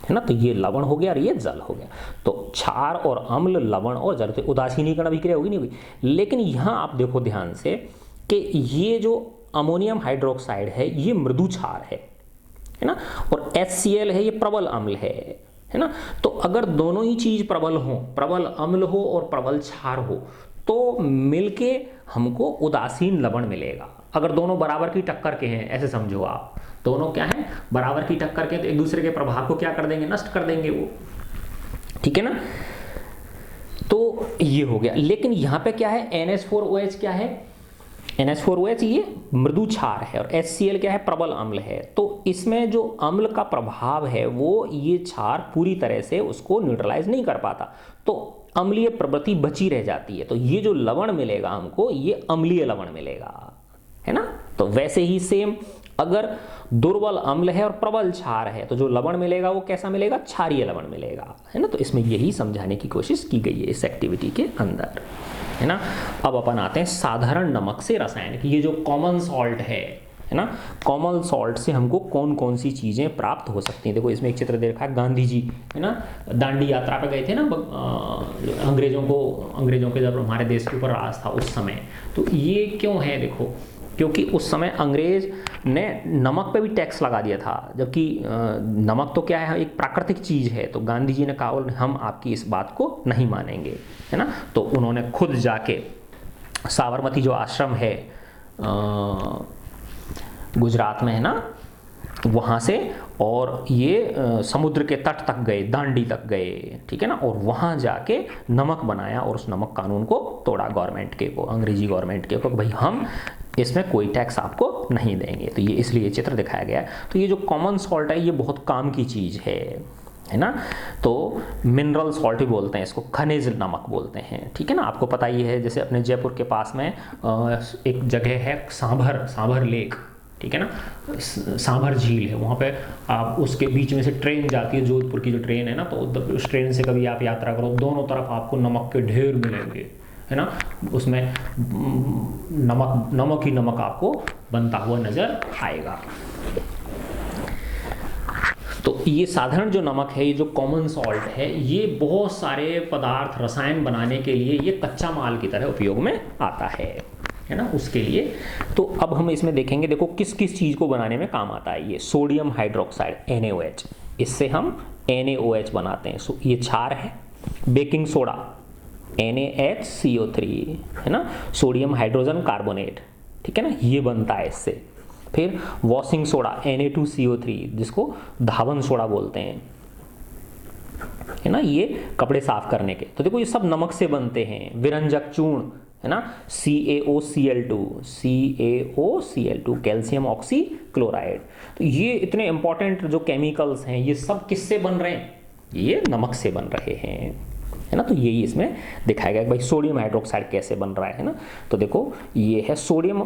S1: है ना? तो ये लवण हो गया और ये जल हो गया। तो क्षार और अम्ल, लवण और जल, तो उदासीनीकरण अभिक्रिया होगी नहीं हुई। लेकिन यहां आप देखो ध्यान से कि ये जो अमोनियम हाइड्रोक्साइड है ये मृदु क्षार है ना? और HCl है ये प्रबल अम्ल है ना? तो अगर दोनों ही चीज प्रबल हो, प्रबल अम्ल हो और प्रबल क्षार हो, तो मिलके हमको उदासीन लवण मिलेगा। अगर दोनों बराबर की टक्कर के हैं, ऐसे समझो आप, दोनों क्या है? बराबर की टक्कर के, तो एक दूसरे के प्रभाव को क्या कर देंगे? नष्ट कर देंगे वो। ठीक है ना? तो ये हो गया। लेकिन यहां पे क्या है? NH4OH क्या है? NH4OH ये मृदु क्षार है और HCl क्या है? प्रबल अम्ल है। तो इसमें जो अम्ल का प्रभाव है वो ये क्षार पूरी तरह से उसको न्यूट्रलाइज नहीं कर पाता, तो अम्लीय प्रवृत्ति बची रह जाती है। तो ये जो लवण मिलेगा हमको, ये अम्लीय लवण मिलेगा, है ना? तो वैसे ही सेम, अगर दुर्बल अम्ल है और प्रबल क्षार है तो जो लवण मिलेगा वो कैसा मिलेगा? क्षारीय लवण मिलेगा, है ना? तो इसमें यही समझाने की कोशिश की गई है इस एक्टिविटी के अंदर, है ना? अब अपन आते हैं साधारण नमक से रसायन की। ये जो कॉमन सॉल्ट है ना, कॉमन सॉल्ट से हमको कौन कौन सी चीजें प्राप्त हो सकती हैं। देखो इसमें एक चित्र देखा है, गांधी जी है ना, दांडी यात्रा पे गए थे ना, अंग्रेजों के जब हमारे देश के ऊपर राज था उस समय। तो ये क्यों है? देखो, क्योंकि उस समय अंग्रेज ने नमक पे भी टैक्स लगा दिया था, जबकि नमक तो क्या है? एक प्राकृतिक चीज है। तो गांधी जी ने कहा हम आपकी इस बात को नहीं मानेंगे, है ना? तो उन्होंने खुद जाके साबरमती जो आश्रम है गुजरात में, है ना, वहाँ से, और ये समुद्र के तट तक गए, दांडी तक गए, ठीक है ना, और वहाँ जाके नमक बनाया और उस नमक कानून को तोड़ा गवर्नमेंट के को, अंग्रेजी गवर्नमेंट के को, भाई हम इसमें कोई टैक्स आपको नहीं देंगे। तो ये इसलिए चित्र दिखाया गया है। तो ये जो कॉमन सॉल्ट है ये बहुत काम की चीज़ है ना? तो मिनरल सॉल्ट भी बोलते हैं इसको, खनिज नमक बोलते हैं, ठीक है ना? आपको पता ही है, जैसे अपने जयपुर के पास में एक जगह है सांभर लेक, ठीक है ना, सांभर झील है, वहाँ पे आप उसके बीच में से ट्रेन जाती है, जोधपुर की जो ट्रेन है ना, तो उस ट्रेन से कभी आप यात्रा करो, दोनों तरफ आपको नमक के ढेर मिलेंगे, है ना? उसमें नमक ही नमक आपको बनता हुआ नजर आएगा। तो ये साधारण जो नमक है, ये जो कॉमन सॉल्ट है, ये बहुत सारे पदार्थ, रसायन बनाने के लिए ये कच्चा माल की तरह उपयोग में आता है ना, उसके लिए। तो अब हम इसमें देखेंगे, देखो किस किस चीज़ को बनाने में काम आता है। ये सोडियम हाइड्रोक्साइड NaOH, इससे हम NaOH बनाते हैं, ये क्षार है। बेकिंग सोडा NaHCO3, है ना, सोडियम हाइड्रोजन कार्बोनेट, ठीक है ना, ये बनता है इससे। फिर वॉशिंग सोडा Na2CO3, जिसको धावन सोडा बोलते हैं, है ना, ये कपड़े साफ करने के। तो देखो ये सब नमक से बनते हैं। विरंजक चूर्ण, है ना, CaOCl2, कैल्शियम ऑक्सी क्लोराइड। तो ये इतने इंपॉर्टेंट जो केमिकल्स हैं, ये सब किससे बन रहे हैं? ये नमक से बन रहे हैं, है ना। तो यही इसमें दिखाया गया कि भाई सोडियम हाइड्रोक्साइड कैसे बन रहा है ना। तो देखो ये है सोडियम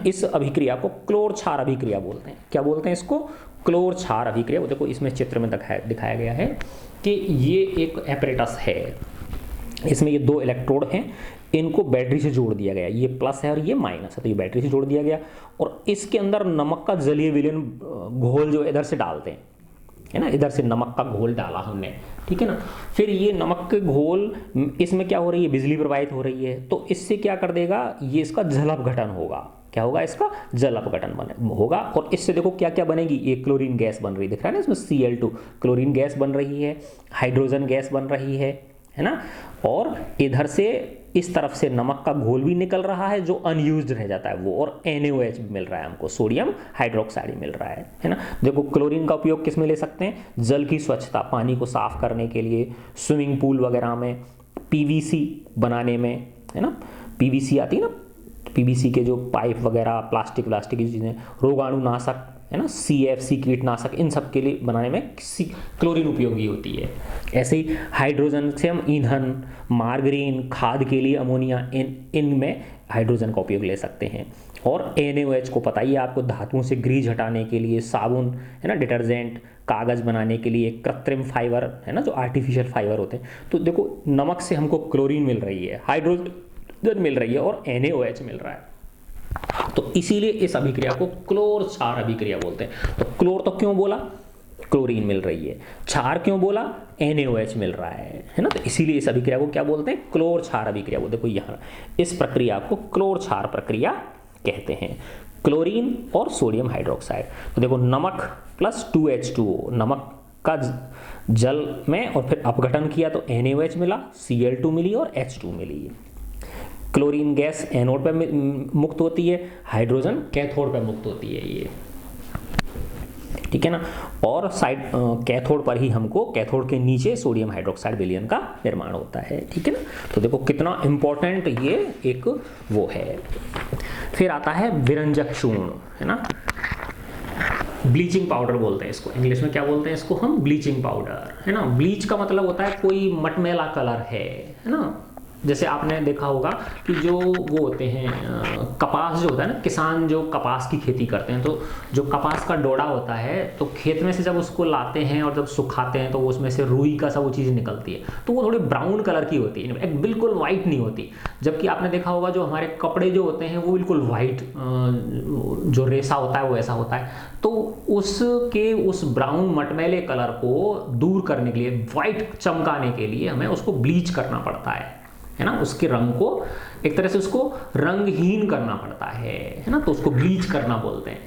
S1: इस अभिक्रिया को क्लोर क्षार अभिक्रिया बोलते हैं। क्या बोलते हैं इसको? क्लोर क्षार अभिक्रिया। वो देखो इसमें चित्र में दिखाया गया है कि ये एक एपरेटस है, इसमें ये 2 इलेक्ट्रोड हैं, इनको बैटरी से जोड़ दिया गया, ये प्लस है और ये माइनस है, तो ये बैटरी से जोड़ दिया गया और इसके अंदर नमक का जलीय विलयन घोल जो इधर से डालते हैं, है ना, इधर से नमक का घोल डाला हमने, ठीक है ना। फिर ये नमक के घोल इसमें क्या हो रही है, बिजली प्रवाहित हो रही है, तो इससे क्या कर देगा, ये इसका जल अपघटन होगा। क्या होगा? इसका जल अपघटन होगा और इससे देखो क्या क्या बनेगी, एक क्लोरीन गैस बन रही, दिख रहा है ना इसमें Cl2 क्लोरीन गैस बन रही है, हाइड्रोजन गैस बन रही है ना। और इधर से इस तरफ से नमक का घोल भी निकल रहा है जो अनयूज्ड रह जाता है वो, और NaOH भी मिल रहा है हमको, सोडियम हाइड्रोक्साइड मिल रहा है ना। देखो क्लोरीन का उपयोग किस में ले सकते हैं? जल की स्वच्छता, पानी को साफ करने के लिए, स्विमिंग पूल वगैरह में, PVC बनाने में, है ना, PVC आती है ना, PVC के जो पाइप वगैरह, प्लास्टिक की चीज़ें, रोगाणुनाशक, है ना, CFC कीटनाशक, इन सब के लिए बनाने में क्लोरीन उपयोगी होती है। ऐसे ही हाइड्रोजन से हम ईंधन, मार्गरीन, खाद के लिए अमोनिया, इनमें हाइड्रोजन का उपयोग ले सकते हैं। और NaOH को पता ही है आपको, धातुओं से ग्रीज हटाने के लिए, साबुन, है ना, डिटर्जेंट, कागज़ बनाने के लिए, कृत्रिम फाइबर, है ना, जो आर्टिफिशियल फाइबर होते हैं। तो देखो नमक से हमको क्लोरीन मिल रही है, हाइड्रोजन मिल रही है और NaOH मिल रहा है। तो इसीलिए इस अभिक्रिया को क्लोर क्षार अभिक्रिया बोलते हैं। तो क्लोर तो क्यों बोला? क्लोरीन मिल रही है। क्षार क्यों बोला? NaOH मिल रहा है ना। तो इसीलिए इस अभिक्रिया को क्या बोलते हैं? क्लोर क्षार अभिक्रिया। वो देखो यहाँ इस प्रक्रिया को क्लोर क्षार प्रक्रिया कहते हैं। क्लोरीन और सोडियम हाइड्रोक्साइड, तो देखो नमक प्लस 2H2O, नमक का जल में और फिर अपघटन किया तो NaOH मिला, Cl2 मिली और H2 मिली। क्लोरीन गैस एनोड पर मुक्त होती है, हाइड्रोजन कैथोड पर मुक्त होती है ये, ठीक है ना। और साइड कैथोड पर ही हमको, कैथोड के नीचे सोडियम हाइड्रोक्साइड विलयन का निर्माण होता है, ठीक है ना। तो देखो कितना इंपॉर्टेंट ये एक वो है। फिर आता है विरंजक चूर्ण, है ना, ब्लीचिंग पाउडर बोलते हैं इसको, इंग्लिश में क्या बोलते हैं इसको हम? ब्लीचिंग पाउडर, है ना। ब्लीच का मतलब होता है कोई मटमैला कलर है ना। जैसे आपने देखा होगा कि जो वो होते हैं कपास जो होता है ना, किसान जो कपास की खेती करते हैं, तो जो कपास का डोडा होता है तो खेत में से जब उसको लाते हैं और जब सुखाते हैं तो उसमें से रुई का सा वो चीज़ निकलती है, तो वो थोड़ी ब्राउन कलर की होती है, एक बिल्कुल वाइट नहीं होती। जबकि आपने देखा होगा जो हमारे कपड़े जो होते हैं वो बिल्कुल वाइट, जो रेशा होता है वो ऐसा होता है। तो उसके उस ब्राउन मटमैले कलर को दूर करने के लिए, वाइट चमकाने के लिए हमें उसको ब्लीच करना पड़ता है ना। उसके रंग को एक तरह से उसको रंगहीन करना पड़ता है ना। तो उसको ब्लीच करना बोलते हैं,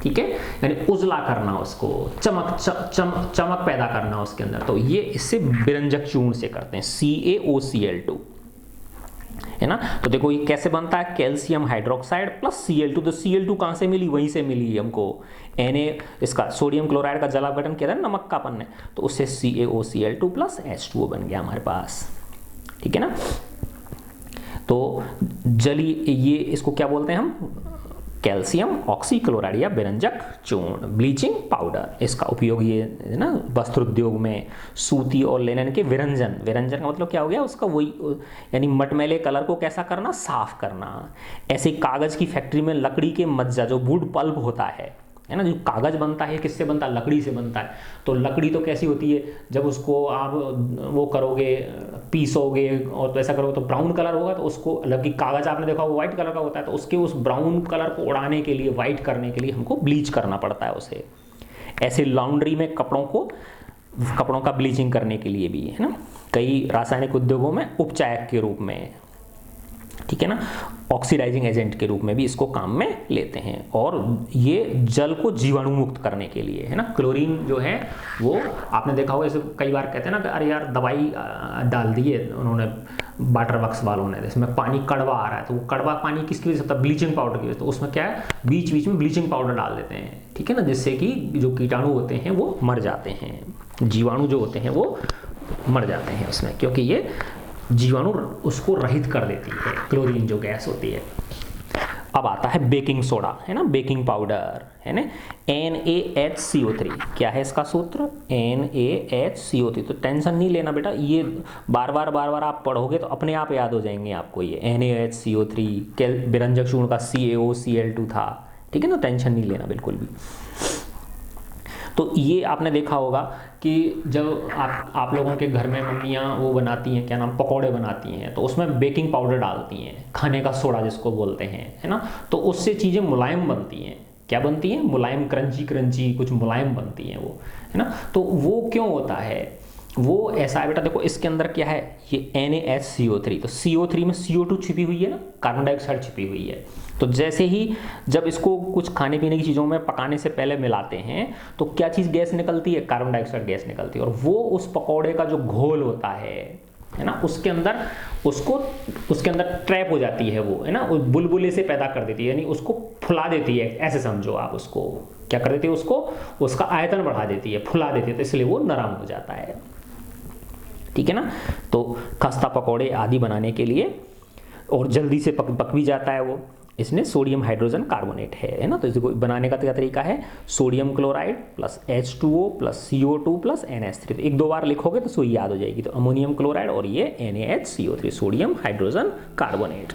S1: ठीक है, यानी उजला करना, उसको चमक पैदा करना उसके अंदर। तो ये इससे विरंजक चूर्ण से करते हैं, CaOCl2, है ना। तो देखो ये कैसे बनता है, कैल्शियम हाइड्रोक्साइड प्लस Cl2। तो Cl2 कहाँ से मिली? वहीं से मिली हमको, इसका सोडियम क्लोराइड का जल अपघटन किया था ना नमक का अपन ने, तो उससे CaOCl2 प्लस H2O बन गया हमारे पास, ठीक है ना। तो जलीय, ये इसको क्या बोलते हैं हम? कैल्शियम ऑक्सीक्लोराइड या विरंजक चूर्ण, ब्लीचिंग पाउडर। इसका उपयोग ये है ना वस्त्र उद्योग में, सूती और लिनन के विरंजन का मतलब क्या हो गया उसका? वही यानी मटमैले कलर को कैसा करना? साफ करना। ऐसे कागज की फैक्ट्री में लकड़ी के मज्जा, जो वुड पल्प होता है ना, जो कागज बनता है किससे बनता है? लकड़ी से बनता है। तो लकड़ी तो कैसी होती है, जब उसको आप वो करोगे, पीसोगे और तो ऐसा करोगे तो ब्राउन कलर होगा। तो उसको, जबकि कागज आपने देखा वो व्हाइट कलर का होता है, तो उसके उस ब्राउन कलर को उड़ाने के लिए, व्हाइट करने के लिए हमको ब्लीच करना पड़ता है उसे। ऐसे लॉन्ड्री में कपड़ों का ब्लीचिंग करने के लिए भी, है ना, कई रासायनिक उद्योगों में उपचायक के रूप में, ठीक है ना, ऑक्सीडाइजिंग एजेंट के रूप में भी इसको काम में लेते हैं। और ये जल को जीवाणु मुक्त करने के लिए, है ना। क्लोरीन जो है वो आपने देखा होगा, जैसे कई बार कहते हैं ना कि अरे यार दवाई डाल दी है उन्होंने, वाटर वर्क्स वालों ने, इसमें पानी कड़वा आ रहा है, तो वो कड़वा पानी किसकी वजह से होता है? ब्लीचिंग पाउडर की वजह से। तो उसमें क्या है, बीच बीच में ब्लीचिंग पाउडर डाल देते हैं, ठीक है ना, जिससे कि जो कीटाणु होते हैं वो मर जाते हैं, जीवाणु जो होते हैं वो मर जाते हैं उसमें, क्योंकि ये जीवाणु उसको रहित कर देती है, क्लोरीन जो गैस होती है। अब आता है बेकिंग सोडा, है ना, बेकिंग पाउडर, है ना, NaHCO3। क्या है इसका सूत्र? NaHCO3। तो टेंशन नहीं लेना बेटा, ये बार बार आप पढ़ोगे तो अपने आप याद हो जाएंगे आपको। ये NaHCO3 विरंजक चूर्ण का CaOCl2 था, ठीक है ना, टेंशन नहीं लेना बिल्कुल भी। तो ये आपने देखा होगा कि जब आप लोगों के घर में मम्मियाँ वो बनाती हैं, क्या नाम, पकौड़े बनाती हैं, तो उसमें बेकिंग पाउडर डालती हैं, खाने का सोडा जिसको बोलते हैं, है ना, तो उससे चीज़ें मुलायम बनती हैं। क्या बनती हैं? मुलायम, क्रंची क्रंची कुछ मुलायम बनती हैं वो, है ना। तो वो क्यों होता है? वो ऐसा है बेटा, देखो इसके अंदर क्या है, ये NaHCO3, तो CO3 में CO2 छिपी हुई है ना, कार्बन डाइऑक्साइड छिपी हुई है। तो जैसे ही जब इसको कुछ खाने पीने की चीज़ों में पकाने से पहले मिलाते हैं तो क्या चीज़ गैस निकलती है? कार्बन डाइऑक्साइड गैस निकलती है। और वो उस पकौड़े का जो घोल होता है ना, उसके अंदर ट्रैप हो जाती है वो, है ना, उस बुलबुले से पैदा कर देती है, यानी उसको फुला देती है। ऐसे समझो आप, उसको क्या कर देती है, उसका आयतन बढ़ा देती है, फुला देती है, तो इसलिए वो नरम हो जाता है, ठीक है ना। तो खस्ता पकौड़े आदि बनाने के लिए, और जल्दी से पक भी जाता है वो, इसमें सोडियम हाइड्रोजन कार्बोनेट है ना। तो इसको बनाने का क्या तरीका है? Sodium chloride plus H2O plus CO2 plus NH3। तो एक दो बार लिखोगे तो सुई याद हो जाएगी। तो अमोनियम क्लोराइड और ये NaHCO3, सोडियम हाइड्रोजन कार्बोनेट,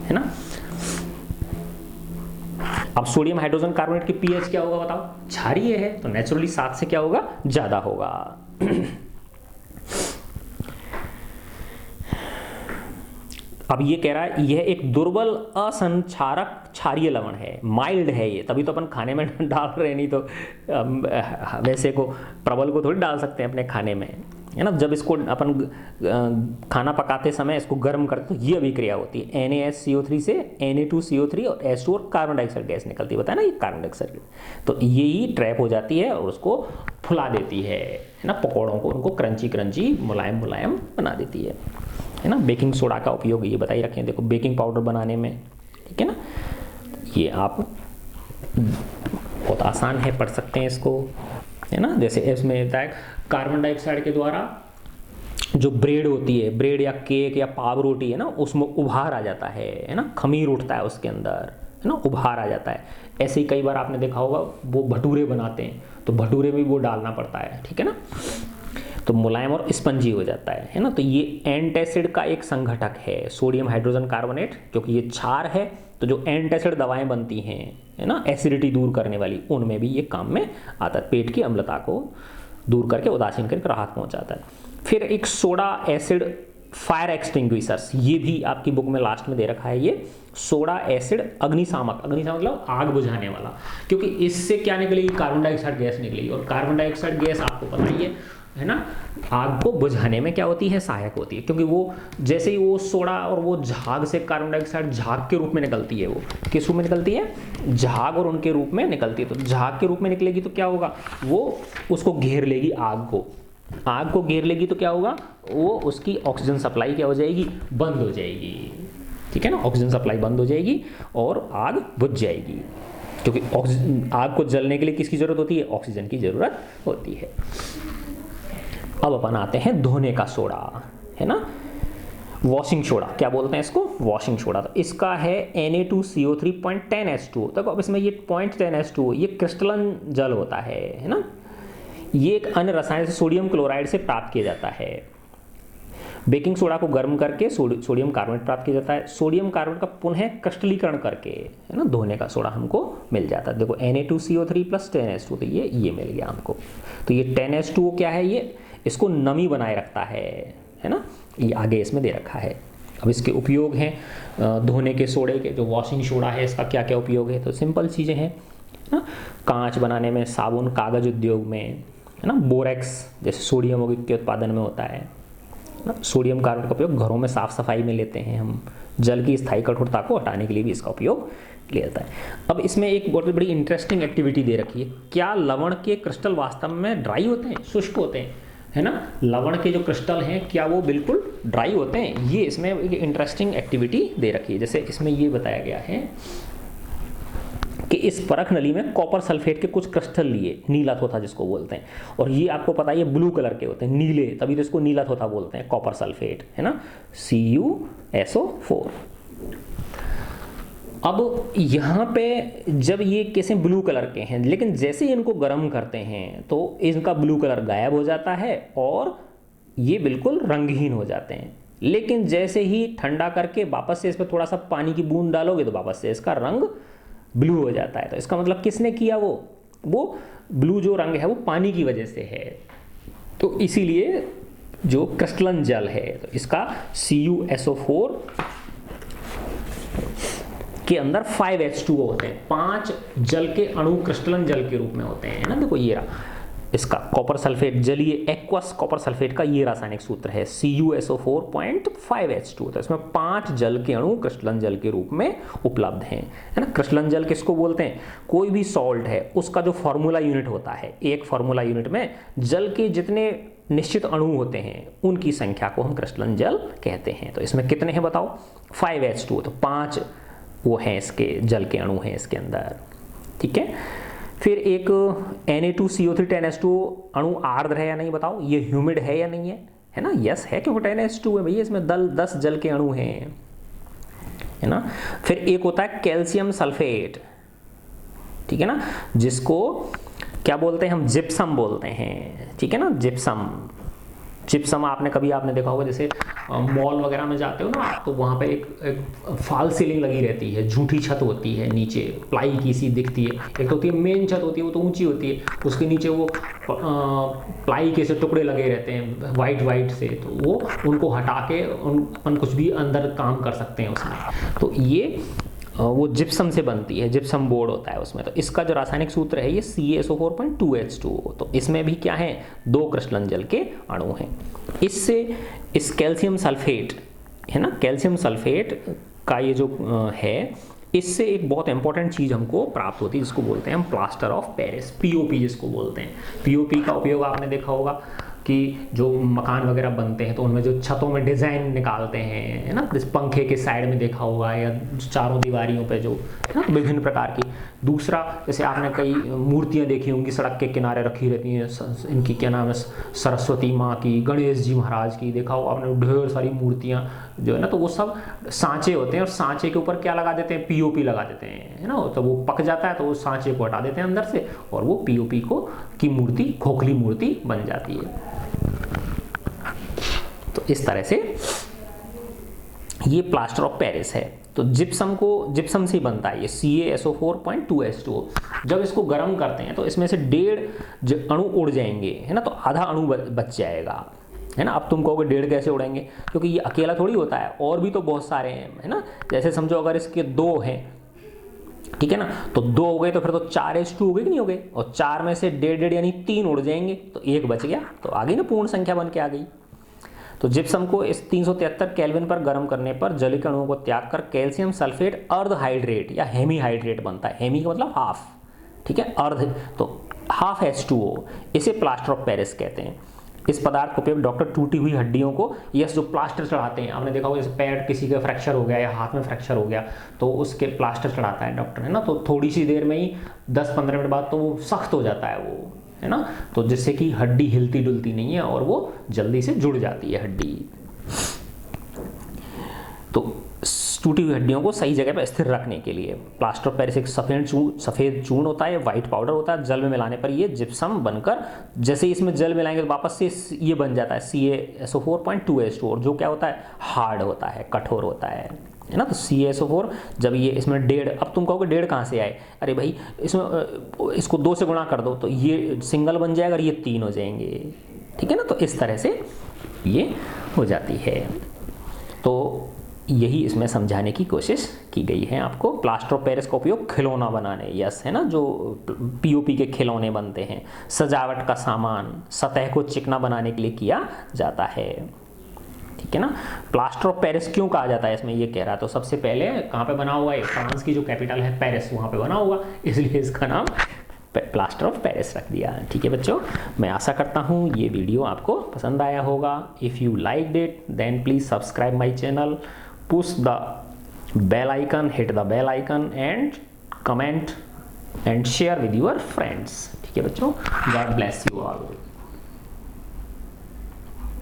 S1: है ना। अब सोडियम हाइड्रोजन कार्बोनेट की pH क्या होगा बताओ? क्षारीय है, तो नेचुरली 7 से क्या होगा? ज्यादा होगा। अब ये कह रहा है यह एक दुर्बल असंक्षारक क्षारीय लवण है, माइल्ड है ये, तभी तो अपन खाने में डाल रहे, नहीं तो वैसे को प्रबल को थोड़ी डाल सकते हैं अपने खाने में, है ना। जब इसको अपन खाना पकाते समय इसको गर्म करते तो ये अभिक्रिया होती है, NaHCO3 से Na2CO3 और H2 और कार्बन डाइऑक्साइड गैस निकलती है, बताया ना, ये कार्बन डाइऑक्साइड। तो ये ही ट्रैप हो जाती है और उसको फुला देती है ना, पकौड़ों को, उनको क्रंची क्रंची मुलायम मुलायम बना देती है ना। बेकिंग सोडा का उपयोग ये बताई रखें, देखो बेकिंग पाउडर बनाने में, ठीक है ना। ये आप बहुत आसान है, पढ़ सकते हैं इसको, है ना। जैसे इसमें होता है कार्बन डाइऑक्साइड के द्वारा जो ब्रेड होती है, ब्रेड या केक या पाव रोटी, है ना, उसमें उभार आ जाता है ना, खमीर उठता है उसके अंदर, है ना, उभार आ जाता है। ऐसे ही कई बार आपने देखा होगा वो भटूरे बनाते हैं तो भटूरे में वो डालना पड़ता है, ठीक है ना, तो मुलायम और स्पंजी हो जाता है ना। तो ये एंटासिड का एक संघटक है, सोडियम हाइड्रोजन कार्बोनेट, क्योंकि ये क्षार है तो जो एंटासिड दवाएं बनती हैं, है ना, एसिडिटी दूर करने वाली, उनमें भी ये काम में आता है, पेट की अम्लता को दूर करके, उदासीन करके राहत पहुंचाता है। फिर एक सोडा एसिड फायर एक्सटिंग्विशर्स, ये भी आपकी बुक में लास्ट में दे रखा है, ये सोडा एसिड अग्निशामक, अग्निशामक मतलब आग बुझाने वाला, क्योंकि इससे क्या निकलेगी? कार्बन डाइऑक्साइड गैस निकलेगी, और कार्बन डाइऑक्साइड गैस आपको पता ही है ना, आग को बुझाने में क्या होती है? सहायक होती है, क्योंकि वो जैसे ही वो सोडा और वो झाग से कार्बन डाइऑक्साइड झाग के रूप में निकलती है, वो किस रूप में निकलती है? झाग और उनके रूप में निकलती है। तो झाग के रूप में निकलेगी तो क्या होगा? वो उसको घेर लेगी, आग को घेर लेगी, तो क्या होगा? वो उसकी ऑक्सीजन सप्लाई क्या हो जाएगी? बंद हो जाएगी, ठीक है ना, ऑक्सीजन सप्लाई बंद हो जाएगी और आग बुझ जाएगी, क्योंकि आग को जलने के लिए किसकी जरूरत होती है? ऑक्सीजन की जरूरत होती है। अब अपन आते हैं धोने का सोडा, है ना, वॉशिंग सोडा, क्या बोलते हैं इसको? Washing soda. तो इसका है Na2CO3.10H2। देखो अब इसमें ये 0.10H2 ये क्रिस्टलन जल होता है ना। ये एक अन्य रसायन से सोडियम क्लोराइड से प्राप्त किया जाता है। बेकिंग सोडा को गर्म करके सोडियम कार्बोनेट प्राप्त किया जाता है। सोडियम कार्बोनेट का पुनः क्रिस्टलीकरण करके, है ना, धोने का सोडा हमको मिल जाता है। देखो Na2CO3 प्लस 10H2, तो ये मिल गया हमको। तो ये 10H2O क्या है? ये इसको नमी बनाए रखता है ना, ये आगे इसमें दे रखा है। अब इसके उपयोग हैं धोने के सोडे के, जो वॉशिंग सोडा है इसका क्या क्या उपयोग है? तो सिंपल चीज़ें हैं ना, कांच बनाने में, साबुन, कागज उद्योग में, है ना, बोरेक्स जैसे सोडियम के उत्पादन में होता है ना। सोडियम कार्बोनेट का उपयोग घरों में साफ सफाई में लेते हैं हम, जल की स्थायी कठोरता को हटाने के लिए भी इसका उपयोग लिया जाता है। अब इसमें एक बहुत बड़ी इंटरेस्टिंग एक्टिविटी दे रखी है, क्या लवण के क्रिस्टल वास्तव में ड्राई होते हैं, शुष्क होते हैं, है ना? लवण के जो क्रिस्टल हैं क्या वो बिल्कुल ड्राई होते हैं? ये इसमें एक इंटरेस्टिंग एक्टिविटी दे रखी है। जैसे इसमें ये बताया गया है कि इस परख नली में कॉपर सल्फेट के कुछ क्रिस्टल लिए, नीला थोथा जिसको बोलते हैं, और ये आपको पता है ये ब्लू कलर के होते हैं, नीले, तभी तो इसको नीला थोथा बोलते हैं, कॉपर सल्फेट, है ना, CuSO4। अब यहाँ पे जब ये कैसे ब्लू कलर के हैं, लेकिन जैसे ही इनको गर्म करते हैं तो इनका ब्लू कलर गायब हो जाता है और ये बिल्कुल रंगहीन हो जाते हैं। लेकिन जैसे ही ठंडा करके वापस से इस पर थोड़ा सा पानी की बूंद डालोगे तो वापस से इसका रंग ब्लू हो जाता है। तो इसका मतलब किसने किया, वो ब्लू जो रंग है वो पानी की वजह से है। तो इसीलिए जो क्रिस्टलन जल है तो इसका CuSO4 के अंदर 5H2O होते हैं, 5 जल के अणु क्रिस्टलन जल के रूप में होते हैं ना। देखो ये रहा इसका कॉपर सल्फेट, जलीय एक्वस कॉपर सल्फेट का ये रासायनिक सूत्र है CuSO4.5H2। तो इसमें 5 जल के अणु क्रिस्टलन जल के रूप में उपलब्ध हैं, है ना। क्रिस्टलन जल किसको बोलते हैं, कोई भी सॉल्ट है उसका जो फॉर्मूला यूनिट होता है, एक फॉर्मूला यूनिट में जल के जितने निश्चित अणु होते हैं उनकी संख्या को हम क्रिस्टलन जल कहते हैं। तो इसमें कितने हैं बताओ, 5H2, तो 5 वो हैं इसके जल के अणु हैं इसके अंदर, ठीक है। फिर एक Na2CO3 10H2 अणु आर्द्र है या नहीं बताओ, ये ह्यूमिड है या नहीं है ना। यस है, क्योंकि 10H2 है भैया, इसमें 10 जल के अणु हैं, है ना। फिर एक होता है कैल्शियम सल्फेट, ठीक है ना, जिसको क्या बोलते हैं हम, जिप्सम बोलते हैं, ठीक है ना। जिप्सम आपने देखा होगा, जैसे मॉल वगैरह में जाते हो ना तो वहाँ पे एक फॉल सीलिंग लगी रहती है, झूठी छत होती है, नीचे प्लाई की सी दिखती है। एक तो होती है मेन छत होती है, वो तो ऊंची होती है, उसके नीचे वो प्लाई के से टुकड़े लगे रहते हैं वाइट से, तो वो उनको हटा के अपन कुछ भी अंदर काम कर सकते हैं उसमें। तो ये वो जिप्सम से बनती है, जिप्सम बोर्ड होता है उसमें। तो इसका जो रासायनिक सूत्र है ये CaSO4.2H2। तो इसमें भी क्या है, 2 क्रिस्टलन जल के अणु हैं। इससे इस कैल्शियम सल्फेट है ना, कैल्शियम सल्फेट का ये जो है, इससे एक बहुत इंपॉर्टेंट चीज़ हमको प्राप्त होती है जिसको बोलते हैं हम प्लास्टर ऑफ पेरिस, POP जिसको बोलते हैं। POP का उपयोग आपने देखा होगा कि जो मकान वगैरह बनते हैं तो उनमें जो छतों में डिज़ाइन निकालते हैं, है ना, जिस पंखे के साइड में देखा होगा या चारों दीवारियों पे जो है ना विभिन्न प्रकार की। दूसरा, जैसे आपने कई मूर्तियां देखी होंगी सड़क के किनारे रखी रहती हैं, इनकी क्या नाम है, सरस्वती माँ की, गणेश जी महाराज की, देखा हो आपने ढेर सारी मूर्तियाँ जो है ना, तो वो सब सांचे होते हैं और सांचे के ऊपर क्या लगा देते हैं, POP लगा देते हैं, है ना। तो वो पक जाता है तो वो सांचे को हटा देते हैं अंदर से और वो POP की मूर्ति खोखली मूर्ति बन जाती है। तो इस तरह से ये प्लास्टर ऑफ पेरिस है। तो जिप्सम से बनता है ये CaSO4.2H2। जब इसको गर्म करते हैं तो इसमें से 1.5 अणु उड़ जाएंगे, है ना, तो आधा अणु बच जाएगा, है ना। अब तुम कहोगे 1.5 कैसे उड़ेंगे, क्योंकि ये अकेला थोड़ी होता है, और भी तो बहुत सारे हैं, है ना। जैसे समझो अगर इसके 2 हैं, ठीक है ना, तो 2 हो गए तो फिर तो 4H2 हो गए कि नहीं हो गए, और 4 में से 1.5 यानी 3 उड़ जाएंगे, तो 1 बच गया, तो आ गई ना, पूर्ण संख्या बन के आ गई। तो जिप्सम को इस 373 केल्विन पर गर्म करने पर जलीय अणुओं को त्याग कर कैल्शियम सल्फेट अर्ध हाइड्रेट या हेमी हाइड्रेट बनता है। हेमी का मतलब हाफ, ठीक है, अर्ध, तो हाफ H2O, इसे प्लास्टर ऑफ पेरिस कहते हैं। इस पदार्थ का उपयोग डॉक्टर टूटी हुई हड्डियों को, यस, जो प्लास्टर चढ़ाते हैं, आपने देखा होगा जैसे पैर किसी का फ्रैक्चर हो गया या हाथ में फ्रैक्चर हो गया तो उसके प्लास्टर चढ़ाता है डॉक्टर, है ना। तो थोड़ी सी देर में ही 10-15 मिनट बाद तो वो सख्त हो जाता है वो, है ना, तो जिससे कि हड्डी हिलती डुलती नहीं है और वो जल्दी से जुड़ जाती है हड्डी। तो टूटी हुई हड्डियों को सही जगह पर स्थिर रखने के लिए प्लास्टर ऑफ पेरिस एक सफ़ेद चूर्ण होता है, वाइट पाउडर होता है, जल में मिलाने पर ये जिप्सम बनकर, जैसे इसमें जल मिलाएंगे तो वापस से ये बन जाता है CaSO4.2H2, और जो क्या होता है, हार्ड होता है, कठोर होता है ना। तो CaSO4 जब ये इसमें 1.5, अब तुम कहोगे 1.5 कहाँ से आए, अरे भाई इसमें इसको 2 से गुणा कर दो तो ये सिंगल बन जाएगा और ये 3 हो जाएंगे, ठीक है ना। तो इस तरह से ये हो जाती है। तो यही इसमें समझाने की कोशिश की गई है आपको। प्लास्टर ऑफ पेरिस का उपयोग खिलौना बनाने, यस, है ना, जो POP के खिलौने बनते हैं, सजावट का सामान, सतह को चिकना बनाने के लिए किया जाता है, ठीक है ना। प्लास्टर ऑफ पेरिस क्यों कहा जाता है इसमें ये कह रहा है, तो सबसे पहले कहाँ पे बना हुआ है, फ्रांस की जो कैपिटल है पेरिस, वहाँ पे बना हुआ, इसलिए इसका नाम प्लास्टर ऑफ पेरिस रख दिया। ठीक है बच्चों, मैं आशा करता हूँ ये वीडियो आपको पसंद आया होगा। If you liked it then please subscribe my channel, push the bell icon, hit the bell icon and comment and share with your friends। ठीक है बच्चों, God bless you all।